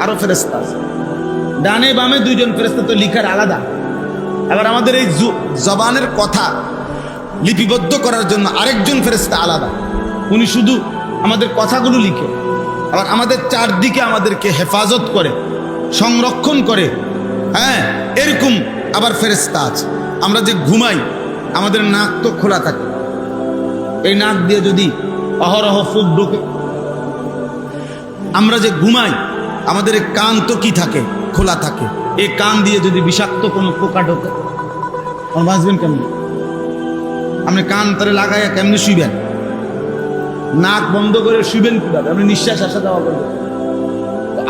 আরো ফেরেশতা আছে। ডানে বামে 2 জন ফেরেশতা তো লিখার আলাদা, আবার আমাদের এই জবানের কথা লিপিবদ্ধ করার জন্য আরেকজন ফেরেশতা আলাদা, উনি শুধু আমাদের কথাগুলো লিখে, আবার আমাদের চারদিকে আমাদেরকে হেফাজত করে, সংরক্ষণ করে। হ্যাঁ, এরকম আবার ফেরেশতা আছে। আমরা যে ঘুমাই আমাদের নাক তো খোলা থাকে, এই নাক দিয়ে যদি অহরহ ফুক ঢোকে। আমরা যে ঘুমাই আমাদের এই কান তো কি থাকে, খোলা থাকে, এই কান দিয়ে যদি বিষাক্ত কোনো পোকা ঢোকে, বাঁচবেন কেমন? আপনি কান তারে লাগাইয়া কেমনি শুইবেন? নাক বন্ধ করে শুইবেন কিভাবে? আপনি নিঃশ্বাস আসা যাওয়া করবেন।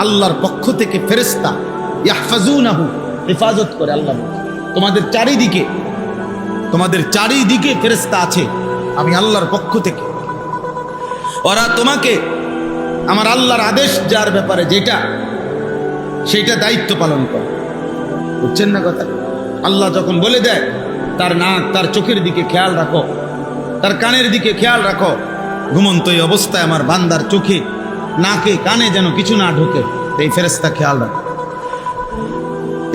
আল্লাহর পক্ষ থেকে ফেরেশতা ইয়াহফাজুনাহু, হেফাজত করে। আল্লাহ তোমাদের চারিদিকে ফেরেশতা আছে আমি আল্লাহর পক্ষ থেকে। ওরা তোমাকে আমার আল্লাহর আদেশ যার ব্যাপারে যেটা সেইটা দায়িত্ব পালন করে। বুঝছেন না কথা? আল্লাহ যখন বলে দেয় তার নাক তার চোখের দিকে খেয়াল রাখো, তার কানের দিকে খেয়াল রাখো, ঘুমন্ত এই অবস্থায় আমার বান্দার চোখে নাকে কানে যেন কিছু না ঢোকে, এই ফেরেশতা খেয়াল রাখে।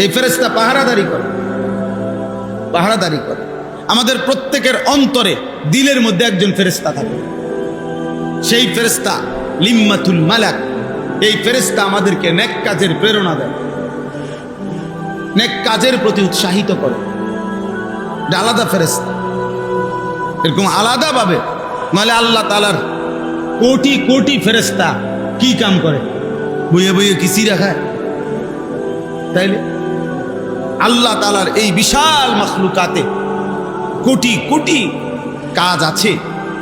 এই ফেরেশতা পাহারাদারি করে। আমাদের প্রত্যেকের অন্তরে দিলের মধ্যে একজন ফেরেশতা থাকে, সেই ফেরেশতা লিম্মাতুল মালাক। এই ফেরেশতা আমাদেরকে নেক কাজের প্রেরণা দেয়, নেক কাজের প্রতি উৎসাহিত করে। এটা আলাদা ফেরেশতা, এরকম আলাদা ভাবে। নাহলে আল্লাহ তাআলার কোটি কোটি ফেরেশতা কি কাম করে? বইয়ে বইয়ে কিসি রাখায়? তাইলে আল্লাহ তাআলার এই বিশাল মাখলুকাতে কোটি কোটি কাজ আছে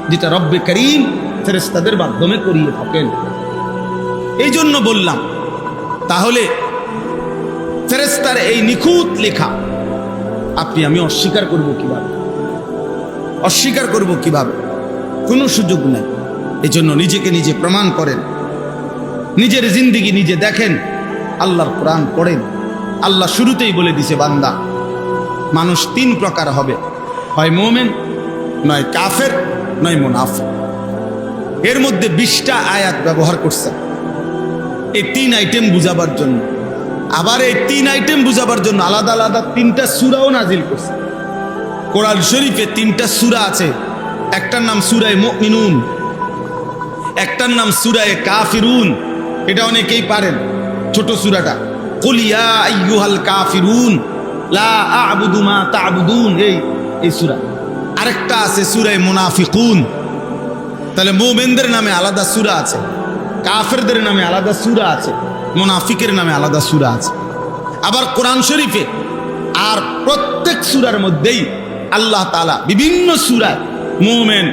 যেটা রব্বে করিম ফেরেশতাদের মাধ্যমে করিয়ে থাকেন। এই জন্য বললাম, তাহলে ফেরেশতার এই নিখুঁত লেখা আপনি আমি অস্বীকার করব কিভাবে? কোনো সুযোগ নেই। এই জন্য নিজেকে নিজে প্রমাণ করেন, নিজের জিন্দেগি নিজে দেখেন, আল্লাহর কোরআন পড়েন। আল্লাহ শুরুতেই বলে দিছে, বান্দা মানুষ তিন প্রকার হবে, হয় মুমিন, নয় কাফের, নয় মুনাফিক। এর মধ্যে 20টা আয়াত ব্যবহার করছেন এই 3 আইটেম বুঝাবার জন্য। আবার এই 3 আইটেম বুঝাবার জন্য আলাদা আলাদা 3টা সূরাও নাজিল করছে। কোরআন শরীফে 3টা সূরা আছে। একটার নাম সূরা মুমিনুন, একটার নাম সূরা কাফিরুন। এটা অনেকেই পারেন, ছোট সূরাটা। কুল ইয়া আইয়ুহাল কাফিরুন লা আ'বুদু মা তা'বুদুন, এই সূরা। আরেকটা আছে সূরা মুনাফিকুন। তাহলে মুমিনদের নামে আলাদা সূরা আছে, কাফেরদের নামে আলাদা সূরা আছে, মুনাফিকের নামে আলাদা সূরা আছে। আবার কোরআন শরীফে আর প্রত্যেক সূরার মধ্যেই আল্লাহ তাআলা বিভিন্ন সূরায় মুমিন,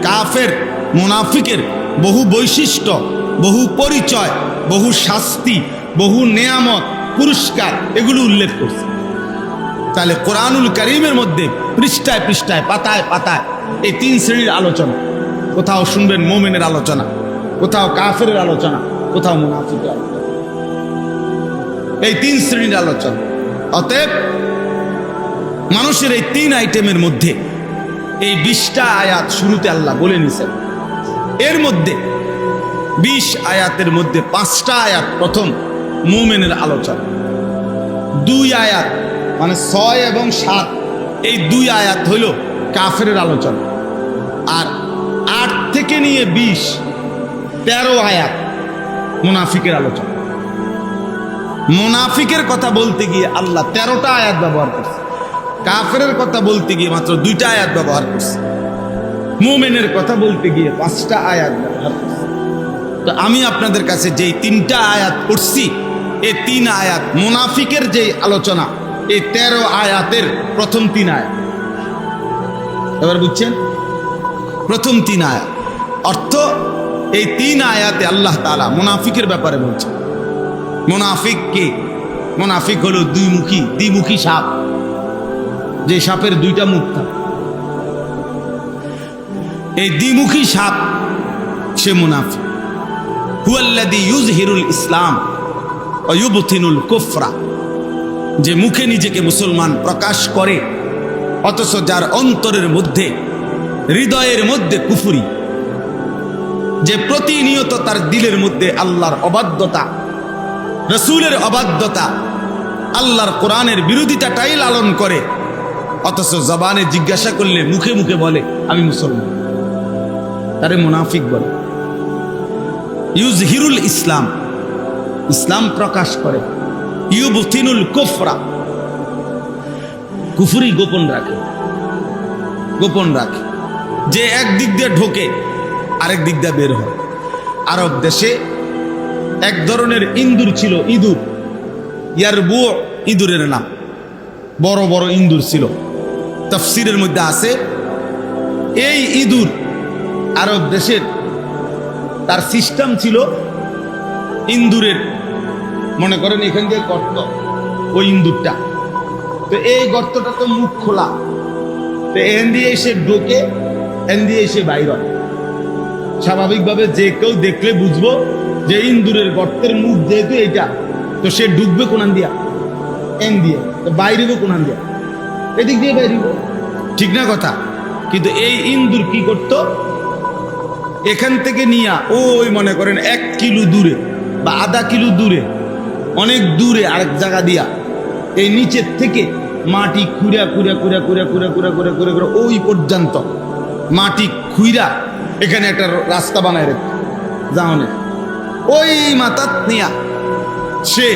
কাফের, মুনাফিকের বহু বৈশিষ্ট্য, বহু পরিচয়, বহু শাস্তি, বহু নেয়ামত, পুরস্কার এগুলো উল্লেখ করছে। তাহলে কোরআনুল কারীমের মধ্যে পৃষ্ঠায় পৃষ্ঠায়, পাতায় পাতায় এই 3 শ্রেণীর আলোচনা। কোথাও শুনবেন মুমিনের আলোচনা, কোথাও কাফেরের আলোচনা, কোথাও মুনাফিকের আলোচনা। এই 3 শ্রেণীর আলোচনা। অতএব মানুষের এই 3 আইটেমের মধ্যে এই 20টা আয়াত শুরুতে আল্লাহ বলে নিছেন। এর মধ্যে 20 আয়াতের মধ্যে 5টা আয়াত প্রথম মুমিনের আলোচনা, 2 আয়াত মানে 6 এবং 7 এই 2 আয়াত হইল কাফেরের আলোচনা। আর 8 থেকে নিয়ে 20 13 আয়াত মুনাফিকের আলোচনা। মুনাফিকের কথা বলতে গিয়ে আল্লাহ 13টা আয়াত ব্যবহার করছে, কাফেরের কথা বলতে গিয়ে মাত্র 2টা আয়াত ব্যবহার করছে, মুমিনের কথা বলতে গিয়ে 5টা আয়াত ব্যবহার করছে। তো আমি আপনাদের কাছে যেই 3টা আয়াত পড়ছি, এই 3 আয়াত মুনাফিকের যেই আলোচনা, এই 13 আয়াতের প্রথম 3 আয়াত। এবার বুঝছেন? প্রথম 3 আয়াত অর্থ এই 3 আয়াতে আল্লাহ তাআলা মুনাফিকের ব্যাপারে বলছেন। মুনাফিক কে? মুনাফিক হলো দ্বিমুখী সাপ, যে সাপের 2টা মুখ থাকে। এই দ্বিমুখী সাপ সে মুনাফিক। হুয়াল্লাযী ইউযহিরুল ইসলাম ওয়া ইউবতিনুল কুফরা, যে মুখে নিজেকে মুসলমান প্রকাশ করে অথচ যার অন্তরের মধ্যে, হৃদয়ের মধ্যে কুফরি, যে প্রতিনিয়ত তার দিলের মধ্যে আল্লাহর অবাধ্যতা, রাসূলের অবাধ্যতা, আল্লাহর কোরআনের বিরোধিতাটাই লালন করে, অথচ জবানে জিজ্ঞাসা করলে মুখে মুখে বলে আমি মুসলমান, তারে মুনাফিক বলে। ইউযহিরুল ইসলাম, ইসলাম প্রকাশ করে, ইউবতিনুল কুফরা, কুফরি গোপন রাখে। যে এক দিক দিয়ে ঢোকে আরেক দিক দিয়ে বের হয়। আরব দেশে এক ধরনের ইঁদুর ছিল, ইঁদুর, ইয়ারবু ইঁদুরের নাম, বড় বড় ইঁদুর ছিল। তাফসীরের মধ্যে আছে এই ইঁদুর আরব দেশের তার সিস্টেম ছিল ইন্দুরের, মনে করেন এখান দিয়ে গর্ত, ওই ইন্দুরটা, তো এই গর্তটা তো মুখ খোলা, তো এখান দিয়ে এসে ঢোকে, এখান দিয়ে এসে বাইর হয়। স্বাভাবিকভাবে যে কেউ দেখলে বুঝবো যে ইন্দুরের গর্তের মুখ যেহেতু এটা, তো সে ঢুকবে কোনান দিয়া, এন দিয়ে, তো বাইরেবো কোনান দিয়া, এদিক দিয়ে বাইরেব, ঠিক না কথা? কিন্তু এই ইন্দুর কি করত, এখান থেকে নিয়ে ওই মনে করেন 1 কিলো দূরে বা আধা কিলো দূরে, অনেক দূরে আরেক জায়গা দিয়া এই নিচের থেকে মাটি খুঁড়া খুঁড়া খুঁড়া খুঁড়া খুঁড়া খুঁড়া খুঁড়া খুঁড়া খুঁড়া ওই পর্যন্ত মাটি খুঁড়া এখানে একটা রাস্তা বানায় রেখে যাওনে, ওই মাথাত নিয়া সে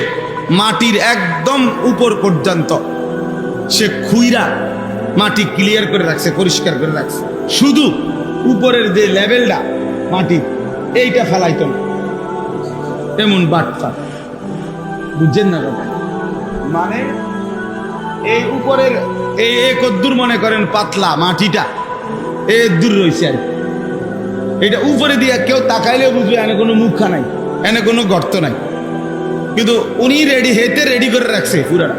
মাটির একদম উপর পর্যন্ত সে খুইরা মাটি ক্লিয়ার করে রাখছে, পরিষ্কার করে রাখছে, শুধু উপরের যে লেভেলটা মাটি এইটা ফেলাইতো না। এমন বাটফা, বুঝছেন না কথা? মানে এই উপরের এই কদ্দুর মনে করেন পাতলা মাটিটা এ দূর রয়েছে আর এটা উপরে দিয়ে কেউ তাকাইলেও বুঝবে এনে কোনো মুখা নাই, এনে কোনো গর্ত নাই, কিন্তু উনি রেডি করে রাখছে পুরাটা।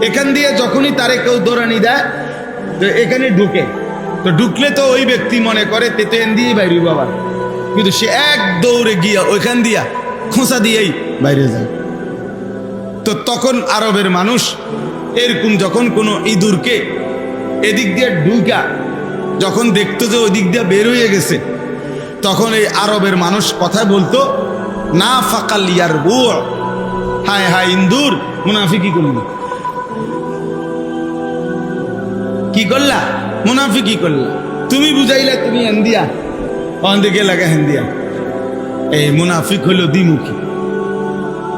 এখান দিয়ে যখনই তারে কেউ দৌড়ানি দেয় তো এখানে ঢুকে, তো ঢুকলে তো ওই ব্যক্তি মনে করে তেতেন দিয়ে বাইরে বাবা, কিন্তু সে এক দৌড়ে গিয়া ওইখান দিয়া খোঁচা দিয়েই বাইরে যায়। তো তখন আরবের মানুষ এরকম যখন কোনো ইঁদুরকে এদিক দিয়ে ঢুকা যখন দেখতো যে ওই দিক দিয়ে বের হয়ে গেছে, তখন এই আরবের মানুষ কথা বলতো, না ফাকাল ইয়ার বু, হায় হায় ইন্দুর মুনাফিকি করলি, কি করলা মুনাফিকি করলা, তুমি বুঝাইলা তুমি হেন্দিয়া অন্দিকে লাগা হেন্দিয়া। এই মুনাফিক হলো দ্বিমুখী,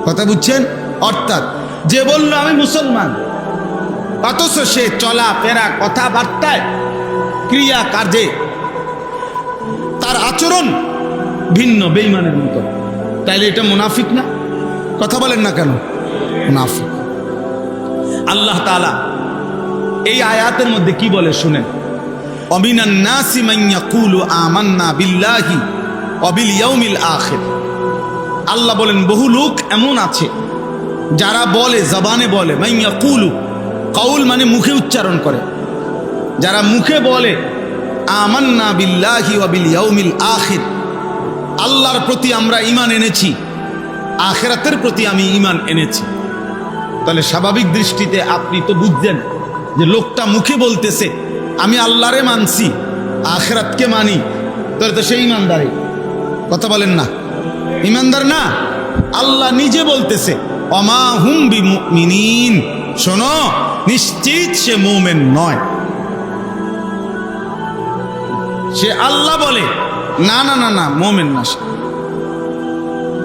কথা বুঝছেন? অর্থাৎ যে বলল আমি মুসলমান, অথচ সে চলা ফেরা কথাবার্তায় ক্রিয়া কার্যে তার আচরণ ভিন্ন, বেঈমানের মতো, তাইলে এটা মুনাফিক না? কথা বলেন না কেন? মুনাফিক। আল্লাহ তাআলা এই আয়াতের মধ্যে কি বলে শুনেন, অমিনান নাসি মান ইয়াকুলু আমান্না বিল্লাহি ওয়া বিল ইয়াউমিল আখির। আল্লাহ বলেন বহু লোক এমন আছে যারা বলে, জবানে বলে, মান ইয়াকুলু, কাউল মানে মুখে উচ্চারণ করে, যারা মুখে বলে আমান্না বিল্লাহি ওয়া বিল ইয়াউমিল আখির, আল্লাহর প্রতি আমরা ঈমান এনেছি, আখিরাতের প্রতি আমি ঈমান এনেছি। তাহলে স্বাভাবিক দৃষ্টিতে আপনি তো বুঝছেন যে লোকটা মুখে বলতেছে আমি আল্লাহরে মানছি, আখিরাতকে মানি, তাহলে তো সেই ঈমানদারই। কথা বলেন না? ঈমানদার না? আল্লাহ নিজে বলতেছে ওমা হুম বিমুমিনিন, শোনো নিশ্চিত সে মুমিন নয়। সে আল্লাহ বলে না না না না, মুমিন না, সে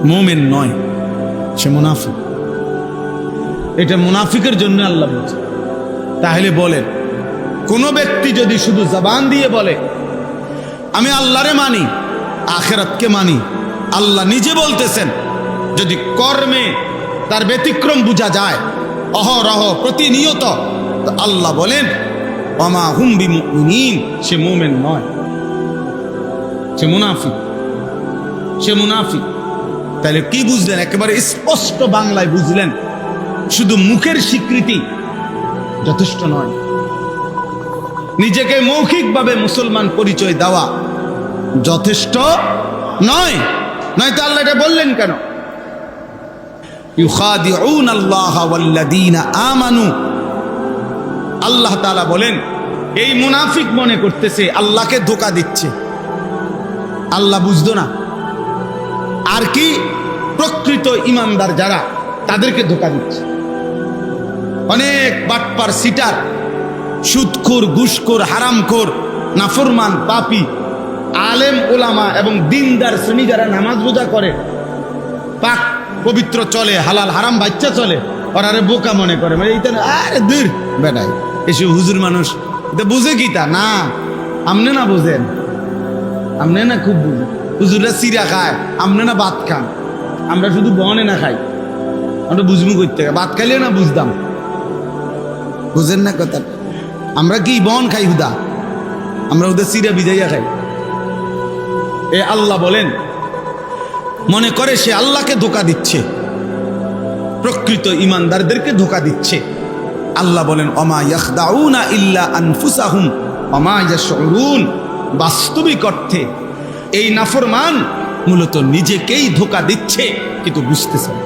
মুমিন নয়, সে মুনাফিক। এটা মুনাফিকের জন্য আল্লাহ বলছে। তাহলে বলেন, কোন ব্যক্তি যদি শুধু জবান দিয়ে বলে আমি আল্লাহরে মানি, আখিরাতকে মানি, আল্লাহ নিজে বলতেছেন, যদি কর্মে তার ব্যতিক্রম বোঝা যায় অহরহ প্রতিনিয়ত, তো আল্লাহ বলেন ওমা হুম বিমুমিনিন, সে মুমিন নয়, সে মুনাফিক, সে মুনাফিক। তাহলে কি বুঝলেন? একেবারে স্পষ্ট বাংলায় বুঝলেন, শুধু মুখের স্বীকৃতি যথেষ্ট নয়, নিজেকে মৌখিকভাবে মুসলমান পরিচয় দেওয়া যথেষ্ট নয়। নয়তো আল্লাহ এটা বললেন কেন? ইউখাদিউন আল্লাহ ওয়াল্লাযীনা আমানু, আল্লাহ তাআলা বলেন এই মুনাফিক মনে করতেছে আল্লাহকে ধোঁকা দিচ্ছে, আল্লাহ বুঝতো না। আর কি প্রকৃত ঈমানদার যারা, তাদেরকে ধোঁকা দিচ্ছে। অনেক বাটপার, সিটার, সুদখোর, ঘুষখোর, হারামখোর, নাফরমান, পাপী, আলেম ওলামা এবং দিনদার শ্রেণী যারা নামাজ রোজা করে, পাক পবিত্র চলে, হালাল হারাম বাচ্চা চলে, ওরা আরে বোকা মনে করে, মানে এইটা আরে দূর বেটাই, এসব হুজুর মানুষ এটা বুঝে কি তা না? আমনে না বুঝেন, আমনে না খুব বুঝেন। হুজুররা চিরা খায়, আমনে না ভাত খান, আমরা শুধু বনে না খাই, আমরা বুঝবো করতে, ভাত খাইলেও না বুঝতাম, বুঝেন না কথা? আমরা কি বন খাই হুদা? আমরা ওদের সিরা বিজাইয়া খাই। এ আল্লাহ বলেন, মনে করে সে আল্লাহকে ধোঁকা দিচ্ছে, প্রকৃত ইমানদারদেরকে ধোঁকা দিচ্ছে। আল্লাহ বলেন ওমা ইয়াখদাউনা ইল্লা আনফুসাহুম ওমা ইয়াশউরুন, বাস্তবিক অর্থে এই নাফরমান মূলত নিজেকেই ধোঁকা দিচ্ছে, কিন্তু বুঝতেছে না।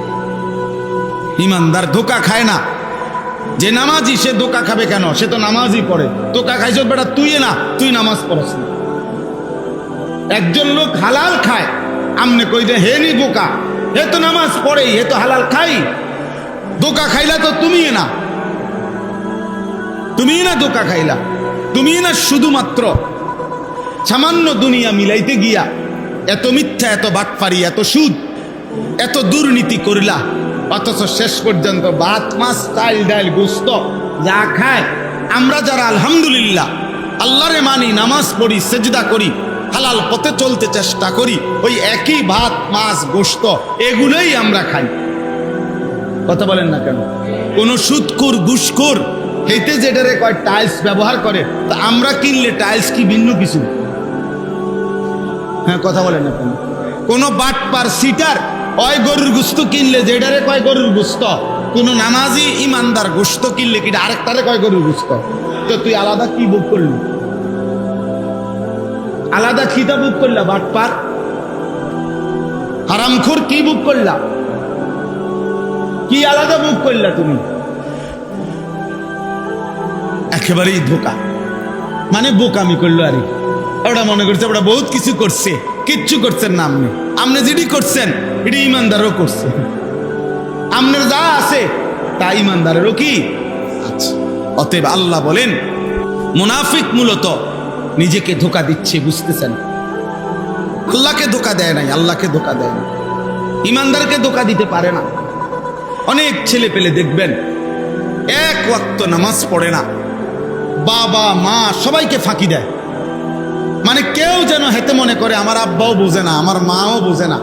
ইমানদার ধোঁকা খায় না। যে নামাজি সে ধোঁকা খাবে কেন? সে তো নামাজই পড়ে। ধোঁকা খাইছ বেটা তুই না, তুই নামাজ পড়ছ না। একজন লোক হালাল খায়, আমনে কই যে হে নি বোকা, হে তো নামাজ পড়ে, হে তো হালাল খাই। ধোঁকা খাইলা তো তুমি না, তুমি না ধোঁকা খাইলা, তুমি না শুধুমাত্র সামান্য দুনিয়া মিলাইতে গিয়া এত মিথ্যা, এত বাটপারি, এত সুদ, এত দুর্নীতি করলা, অথচ শেষ পর্যন্ত ভাত মাছ চাল ডাল গোস্ত যা খায়। আমরা যারা আলহামদুলিল্লাহ আল্লাহরে মানি, নামাজ পড়ি, সেজদা করি, হালাল পথে চলতে চেষ্টা করি, ওই একই ভাত মাছ গোস্ত এগুলোই আমরা খাই। কথা বলেন না কেন? কোন সুদখোর ঘুষখোর হেইতে যেটারে কয় টাইলস ব্যবহার করে, তা আমরা কিনলে টাইলস কি ভিন্ন কিছু? হ্যাঁ, কথা বলেন না কেন? কোন বাটপার সিটার ওই গরুর গোস্ত কিনলে যেটারে কয় গরুর গোস্ত, কোন নামাজি ইমানদার গোস্ত কিনলে কি আরেকটারে কয় গরুর গোস্ত। তো তুই আলাদা কি বুক করলি? আলাদা খিতা বুক করলা? বাটপার হারামখোর কি বুক করলা? কি আলাদা বুক করলা তুমি? একেবারেই ধোকা, মানে বোকামি করলো। আরে ওটা মনে করছে ওটা বহুত কিছু করছে, কিচ্ছু করছেন না। আপনি যেটি করছেন এটি ইমানদারও করছে। আপনার যা আছে তা ইমানদারেরও কি আছে। অতএব আল্লাহ বলেন মুনাফিক মূলত নিজেকে ধোকা দিচ্ছে, বুঝতেছেন? আল্লাহকে ধোকা দেয় নাই, আল্লাহকে ধোকা দেয় না, ইমানদারকে ধোকা দিতে পারে না। অনেক ছেলে পেলে দেখবেন এক ওয়াক্ত নামাজ পড়ে না, বাবা মা সবাইকে ফাঁকি দেয়। মানে কেউ যেন হেতে মনে করে আমার আব্বাও বোঝে না, আমার মাও বোঝে না,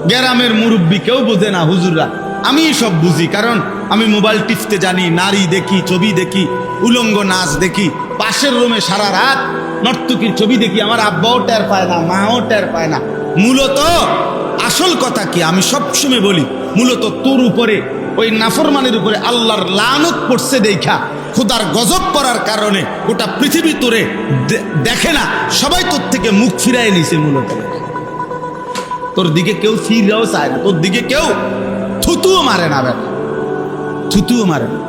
গ্রামের মুরব্বী কেউ বোঝে না, হুজুররা আমি সব বুঝি, কারণ আমি মোবাইল টিপতে জানি, নারী দেখি, ছবি দেখি, উলঙ্গ নাচ দেখি, পাশের রুমে সারা রাত নর্তকীর ছবি দেখি, আমার আব্বাও টের পায় না, মাও টের পায় না। মূলত আসল কথা কি আমি সবসময় বলি, মূলত তোর উপরে ওই নাফরমানের উপরে আল্লাহর লানত পড়ছে দেখা, খোদার গজব পড়ার কারণে গোটা পৃথিবী তোরে দেখে না, সবাই তোর থেকে মুখ ফিরাই নিছে। মূলত তোর দিকে কেউ ফিরেও চায় না, তোর দিকে কেউ থুতুও মারে না, বেটা থুতুও মারে না।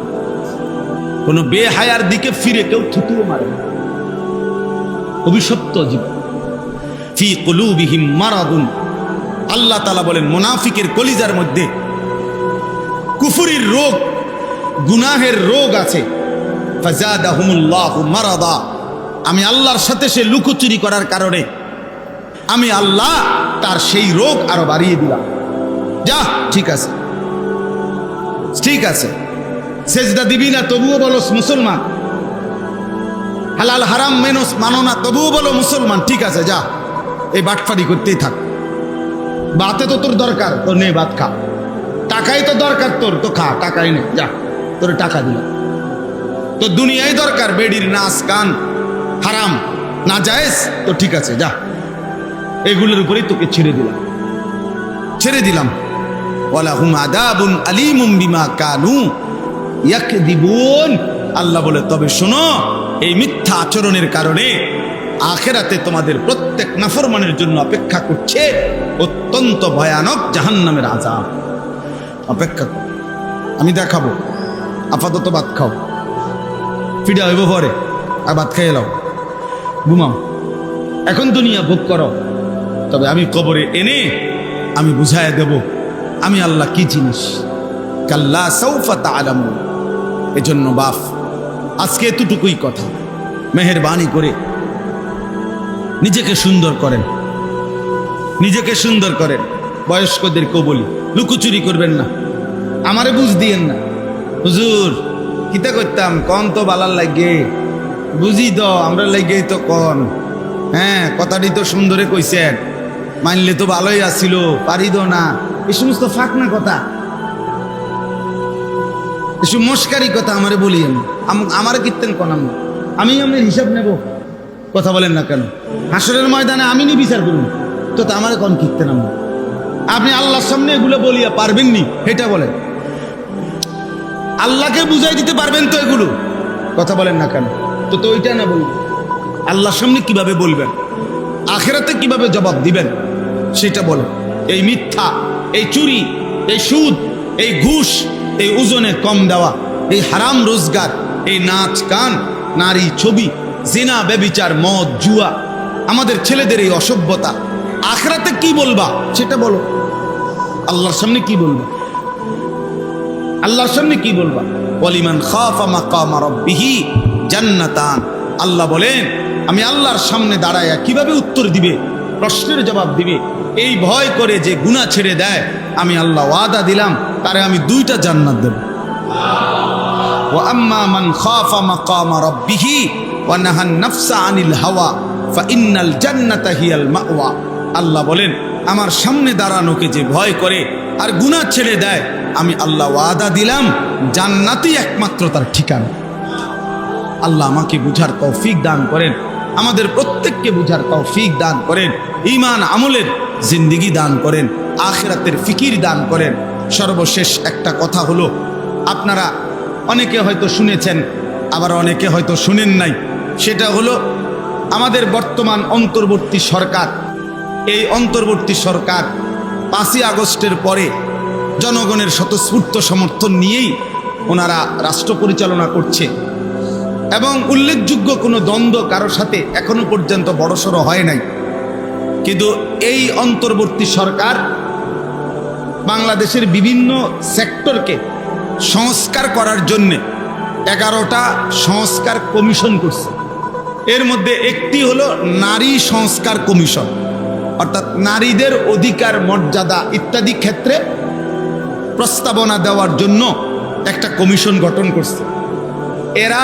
কোনো বেহায়ার দিকে ফিরে কেউ থুতুও মারে না। অভিশপ্ত জীবন। ফি কুলুবিহিম মারাদুন, আল্লাহ তাআলা বলেন মুনাফিকের কলিজার মধ্যে কুফরির রোগ, গুনাহের রোগ আছে। ফাজাদাহুমুল্লাহু মারাদা, আমি আল্লাহর সাথে সে লুকোচুরি করার কারণে আমি আল্লাহ তার সেই রোগ আরো বাড়িয়ে দিলাম। যা ঠিক আছে, ঠিক আছে, সেজদা দিবি না তবুও বলো মুসলমান, হালাল হারাম মেনস মানো না তবুও বলো মুসলমান, ঠিক আছে যা, এই বাটফারি করতেই থাক। বাতে তো তোর দরকার, তো নে ভাত খা। টাকাই তো দরকার তোর, তো খা, টাকাই নে, যা তোর টাকা দিলাম। তো দুনিয়ায় দরকার, বেডির নাচ গান হারাম না জায়েজ, তো ঠিক আছে যা, এগুলোর উপরেই তোকে ছেড়ে দিলাম, ছেড়ে দিলাম। ওয়ালাহুম আযাবুন আলীমুম বিমা কানু ইয়াকযিবুন, আল্লাহ বলে তবে শোনো, এই মিথ্যা আচরণের কারণে আখিরাতে তোমাদের প্রত্যেক নাফরমানের জন্য অপেক্ষা করছে অত্যন্ত ভয়ানক জাহান্নামের আযাব। অপেক্ষা কর, আমি দেখাবো। আপাতত ভাত খাও, ফিডা হইব পরে, আর ভাত খাইয়ে লাও, ঘুমাও। এখন দুনিয়া ভোগ করো, তবে আমি কবরে এনে আমি বুঝাইয়া দেব আমি আল্লাহ কি জিনিস। কাল্লা সাউফা তা'লামুন। এজন্য বাপ আজকে এতটুকুই কথা, মেহেরবানি করে নিজেকে সুন্দর করেন, নিজেকে সুন্দর করেন। বয়স্কদেরকেও বলি লুকোচুরি করবেন না, আমারে বুঝ দিয়েন না। হুজুর কিতা করতাম কন তো বালার লাগে, বুঝি তো আমরা লাগে তো কন। হ্যাঁ কথাটি তো সুন্দরে কইছেন, মানলে তো ভালোই আসছিল, পারি তো না। এই সমস্ত ফাঁক না কথা, এসব মস্কারি কথা আমারে বলিয়েন, আমারে কীর্তেন কন, আমি আপনার হিসাব নেব। কথা বলেন না কেন? হাসরের ময়দানে আমি নি বিচার করুন, তো আমার কোন কিনতে নাম? আপনি আল্লাহর সামনে এগুলো বলিয়া পারবেননি, এটা বলেন। আল্লাহকে বুঝাই দিতে পারবেন তো এগুলো? কথা বলেন না কেন? তো ওইটা না বলুন। আল্লাহর সামনে কিভাবে বলবেন, আখেরাতে কিভাবে জবাব দিবেন সেটা বলেন। এই মিথ্যা, এই চুরি, এই সুদ, এই ঘুষ, এই ওজনে কম দেওয়া, এই হারাম রোজগার, এই নাচ গান, নারী ছবি, জিনা, ব্যভিচার, মদ, জুয়া, আমাদের ছেলেদের এই অসভ্যতা, আখেরাতে কি বলবা সেটা বলো। আল্লাহর সামনে কি বলবা? আল্লাহর সামনে কি বলবা? ওয়ালিমান খাফা মাকামা রাব্বিহি জান্নাতান। আল্লাহ বলেন, আমি আল্লাহর সামনে দাঁড়ায়া কিভাবে উত্তর দিবে, প্রশ্নের জবাব দিবে, এই ভয় করে যে গুনাহ ছেড়ে দেয়, আমি আল্লাহ ওয়াদা দিলাম তারে আমি 2টা জান্নাত দেব। ওয়া আম্মা মান খাফা মাকামা রাব্বিহি ওয়া নাহান নাফসা আনিল হাওয়া ফা ইন্নাল জান্নাতা হিয়াল মাওয়া। আল্লাহ বলেন, আমার সামনে দাঁড়ানোকে যে ভয় করে আর গুনাহ ছেড়ে দেয়, আমি আল্লাহ ওয়াদা দিলাম জান্নাতই একমাত্র তার ঠিকানা। আল্লাহ আমাকে বুঝার তৌফিক দান করেন, আমাদের প্রত্যেককে বুঝার তৌফিক দান করেন, ঈমান আমলের জিন্দেগি দান করেন, আখিরাতের ফিকির দান করেন। সর্বশেষ একটা কথা হলো, আপনারা অনেকে হয়তো শুনেছেন, আবার অনেকে হয়তো শুনেন নাই। সেটা হলো আমাদের বর্তমান অন্তর্বর্তী সরকার, এই অন্তর্বর্তী সরকার 5ই আগস্টের পরে জনগণের স্বতঃস্ফূর্ত সমর্থন নিয়েই ওনারা রাষ্ট্র পরিচালনা করছে এবং উল্লেখযোগ্য কোনো দ্বন্দ্ব কারোর সাথে এখনো পর্যন্ত বড়সড় হয় নাই। কিন্তু এই অন্তর্বর্তী সরকার বাংলাদেশের বিভিন্ন সেক্টরকে সংস্কার করার জন্যে 11টা সংস্কার কমিশন করছে। এর মধ্যে একটি হলো নারী সংস্কার কমিশন, অর্থাৎ নারীদের অধিকার, মর্যাদা ইত্যাদি ক্ষেত্রে প্রস্তাবনা দেওয়ার জন্য একটা কমিশন গঠন করছে। এরা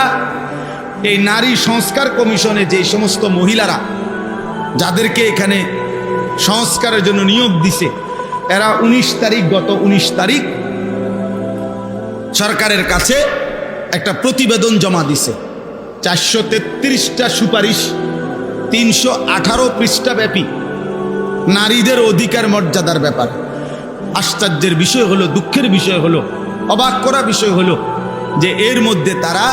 এই নারী সংস্কার কমিশনে যে সমস্ত মহিলারা যাদেরকে এখানে সংস্কারের জন্য নিয়োগ দিছে, এরা 19 তারিখ, গত 19 তারিখ সরকারের কাছে একটা প্রতিবেদন জমা দিছে। 433টা সুপারিশ, 318 পৃষ্ঠা ব্যাপী নারীদের অধিকার মর্যাদার ব্যাপার। আশ্চর্যের বিষয় হলো, দুঃখের বিষয় হলো, অবাক করা বিষয় হলো যে এর মধ্যে তারা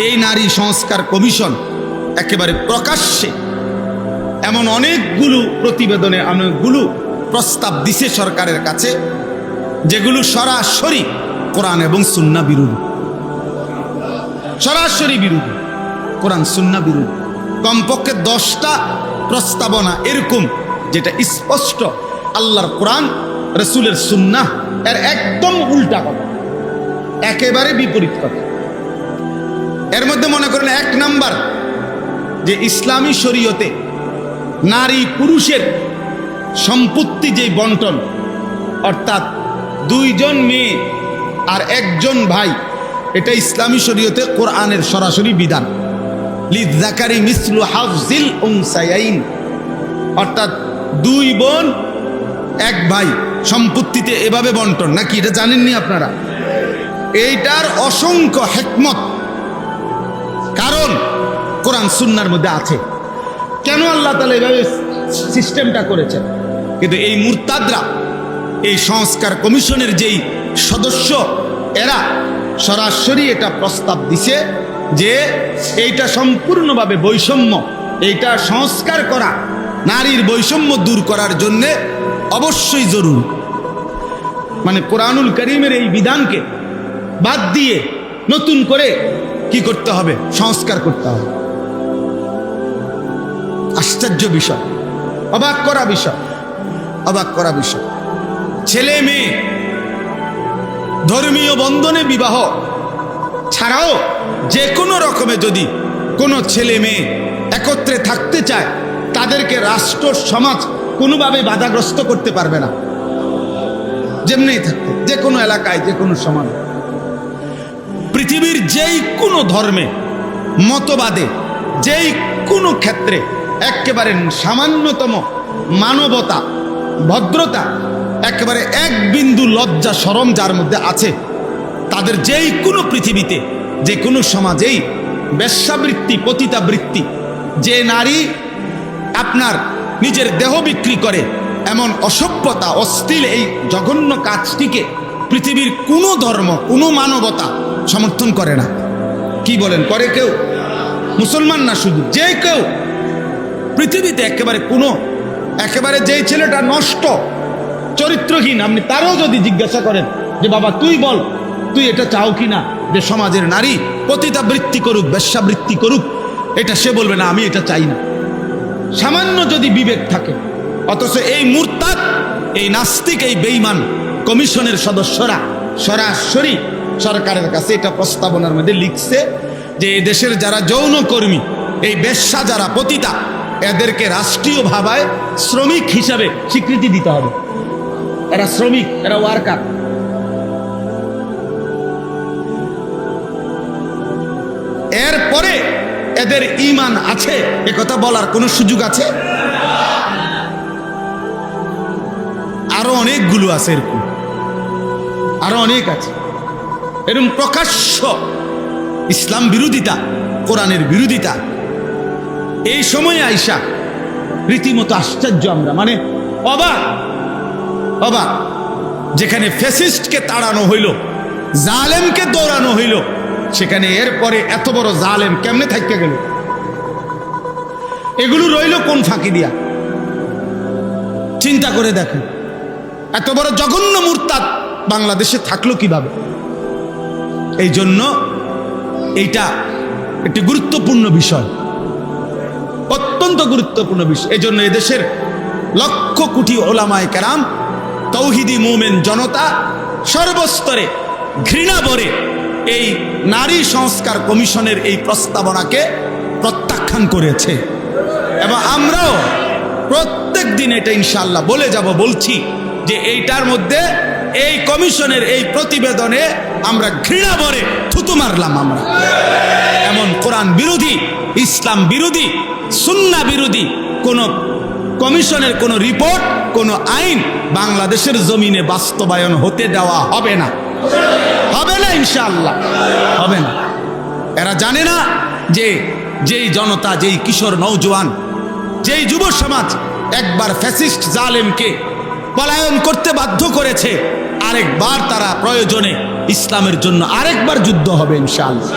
এই নারী সংস্কার কমিশন একেবারে প্রকাশ্যে এমন অনেকগুলো প্রতিবেদনে অনেকগুলো প্রস্তাব দিছে সরকারের কাছে, যেগুলো সরাসরি কোরআন এবং সুন্নাহ বিরোধী, সরাসরি বিরোধী, কোরআন সুন্নাহ বিরোধী। কমপক্ষে 10টা প্রস্তাবনা এরকম যেটা স্পষ্ট আল্লাহর কোরআন, রাসূলের সুন্নাহ এর একদম উল্টা কথা, একেবারে বিপরীত কথা। এর মধ্যে মনে করেন 1 নাম্বার, যে ইসলামী শরীয়তে নারী পুরুষের সম্পত্তি যে বন্টন, অর্থাৎ 2 জন মেয়ে আর 1 জন ভাই, এটা ইসলামী শরীয়তে কোরআনের সরাসরি বিধান। লিযাকারি মিসলু হাফজিল উনসায়াইন, অর্থাৎ 2 বোন 1 ভাই সম্পত্তিতে এভাবে বন্টন, নাকি এটা জানেননি আপনারা? এইটার অসংখ্য হিকমত, কারণ কোরআন সুন্নাহর মধ্যে আছে। কেন আল্লাহ তাআলা এইভাবে সিস্টেমটা করেছেন? কিন্তু এই মুরতাদরা, এই সংস্কার কমিশনের যেই সদস্য, এরা সরাসরি এটা প্রস্তাব দিছে যে এইটা সম্পূর্ণভাবে বৈষম্য, এইটা সংস্কার করা, নারীর বৈষম্য দূর করার জন্য অবশ্যই জরুরি। মানে কোরআনুল কারীমের এই বিধানকে বাদ দিয়ে নতুন করে কি করতে হবে? সংস্কার করতে হবে। আশ্চর্য বিষয়, অবাক করা বিষয়, অবাক করা বিষয়। ছেলে মেয়ে ধর্মীয় বন্ধনে বিবাহ ছাড়াও যে কোনো রকমে যদি কোনো ছেলে মেয়ে একত্রে থাকতে চায়, তাদেরকে রাষ্ট্র সমাজ কোনোভাবে বাধাগ্রস্ত করতে পারবে না। যেমনিই থাকতে, যে কোনো এলাকায়, যে কোনো সমাজে, পৃথিবীর যেই কোনো ধর্মে, মতবাদে, যেই কোনো ক্ষেত্রে একেবারে সামান্যতম মানবতা, ভদ্রতা, একেবারে 1 বিন্দু লজ্জা শরম যার মধ্যে আছে, তাদের যেই কোনো পৃথিবীতে, যে কোনো সমাজেই বেশ্যাবৃত্তি, পতিতাবৃত্তি যে নারী আপনার নিজের দেহ বিক্রি করে, এমন অসভ্যতা অশ্লীল এই জঘন্য কাজটিকে পৃথিবীর কোনো ধর্ম কোনো মানবতা সমর্থন করে না। কি বলেন, করে কেউ? মুসলমান না শুধু, যে কেউ পৃথিবীতে একেবারে যেই ছেলেটা নষ্ট চরিত্রহীন, আপনি তারও যদি জিজ্ঞাসা করেন যে বাবা তুই বল, তুই এটা চাও কি না যে সমাজের নারী পতিতাবৃত্তি করুক, বেশ্যাবৃত্তি করুক, এটা সে বলবে না আমি এটা চাই না, সামান্য যদি বিবেক থাকে। অথচ এই মুরতাদ, এই নাস্তিক, এই বেঈমান কমিশনের সদস্যরা সরাসরি সরকারের কাছে এটা প্রস্তাবনার মধ্যে লিখছে যে এই দেশের যারা যৌনকর্মী, এই বেশ্যা যারা পতিতা, এদেরকে রাষ্ট্রীয় ভাবায় শ্রমিক হিসাবে স্বীকৃতি দিতে হবে। এরা শ্রমিক, এরা ওয়ার্কার। এরপরে এদের ঈমান আছে একথা বলার কোনো সুযোগ আছে? আরো অনেকগুলো আছে, এরকম আরো অনেক আছে। এরকম প্রকাশ্য ইসলাম বিরোধিতা, কোরআনের বিরোধিতা। এই সময়ে আইসা রীতিমতো আশ্চর্য আমরা, মানে অবাক। যেখানে ফ্যাসিস্টকে তাড়ানো হইল, জালেমকে দৌড়ানো হইল, সেখানে এরপরে এত বড় জালেম কেমনে থাকতে গেল? এগুলো রইল কোন ফাঁকি দিয়া? চিন্তা করে দেখেন, এত বড় জঘন্য মুরতাদ বাংলাদেশে থাকলো কিভাবে? এই জন্য এইটা একটি গুরুত্বপূর্ণ বিষয়, অত্যন্ত গুরুত্বপূর্ণ বিষয়। এই জন্য এদেশের লক্ষ কোটি ওলামায়ে কেরাম, তৌহিদি মুমিন জনতা সর্বস্তরে ঘৃণা ভরে এই নারী সংস্কার কমিশনের এই প্রস্তাবনাকে প্রত্যাখ্যান করেছে। এবং আমরাও প্রত্যেক দিন এটা ইনশাআল্লাহ বলে যাব, বলছি যে এইটার মধ্যে, এই কমিশনের এই প্রতিবেদনে আমরা ঘৃণা ভরে থুতু মারলাম। আমরা এমন কোরআন বিরোধী, ইসলাম বিরোধী, সুন্নাহ বিরোধী কোন কমিশনের কোন রিপোর্ট, কোন আইন বাংলাদেশের জমিনে বাস্তবায়ন হতে দেওয়া হবে না, হবে না, ইনশাআল্লাহ হবে না। এরা জানে না যে যেই জনতা, যেই কিশোর নওজোয়ান, যেই যুব সমাজ একবার ফ্যাসিস্ট জালেমকে পলায়ন করতে বাধ্য করেছে, আরেকবার তারা প্রয়োজনে ইসলামের জন্য আরেকবার যুদ্ধ হবে ইনশাআল্লাহ।